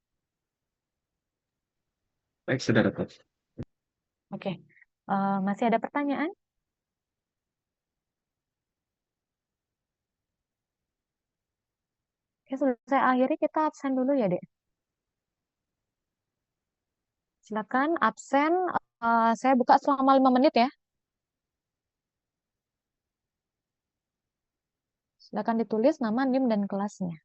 Baik, sudah dapat. Oke. Masih ada pertanyaan? Oke, selesai akhiri kita absen dulu ya, Dek. Silakan absen. Saya buka selama 5 menit ya. Silakan ditulis nama, NIM, dan kelasnya.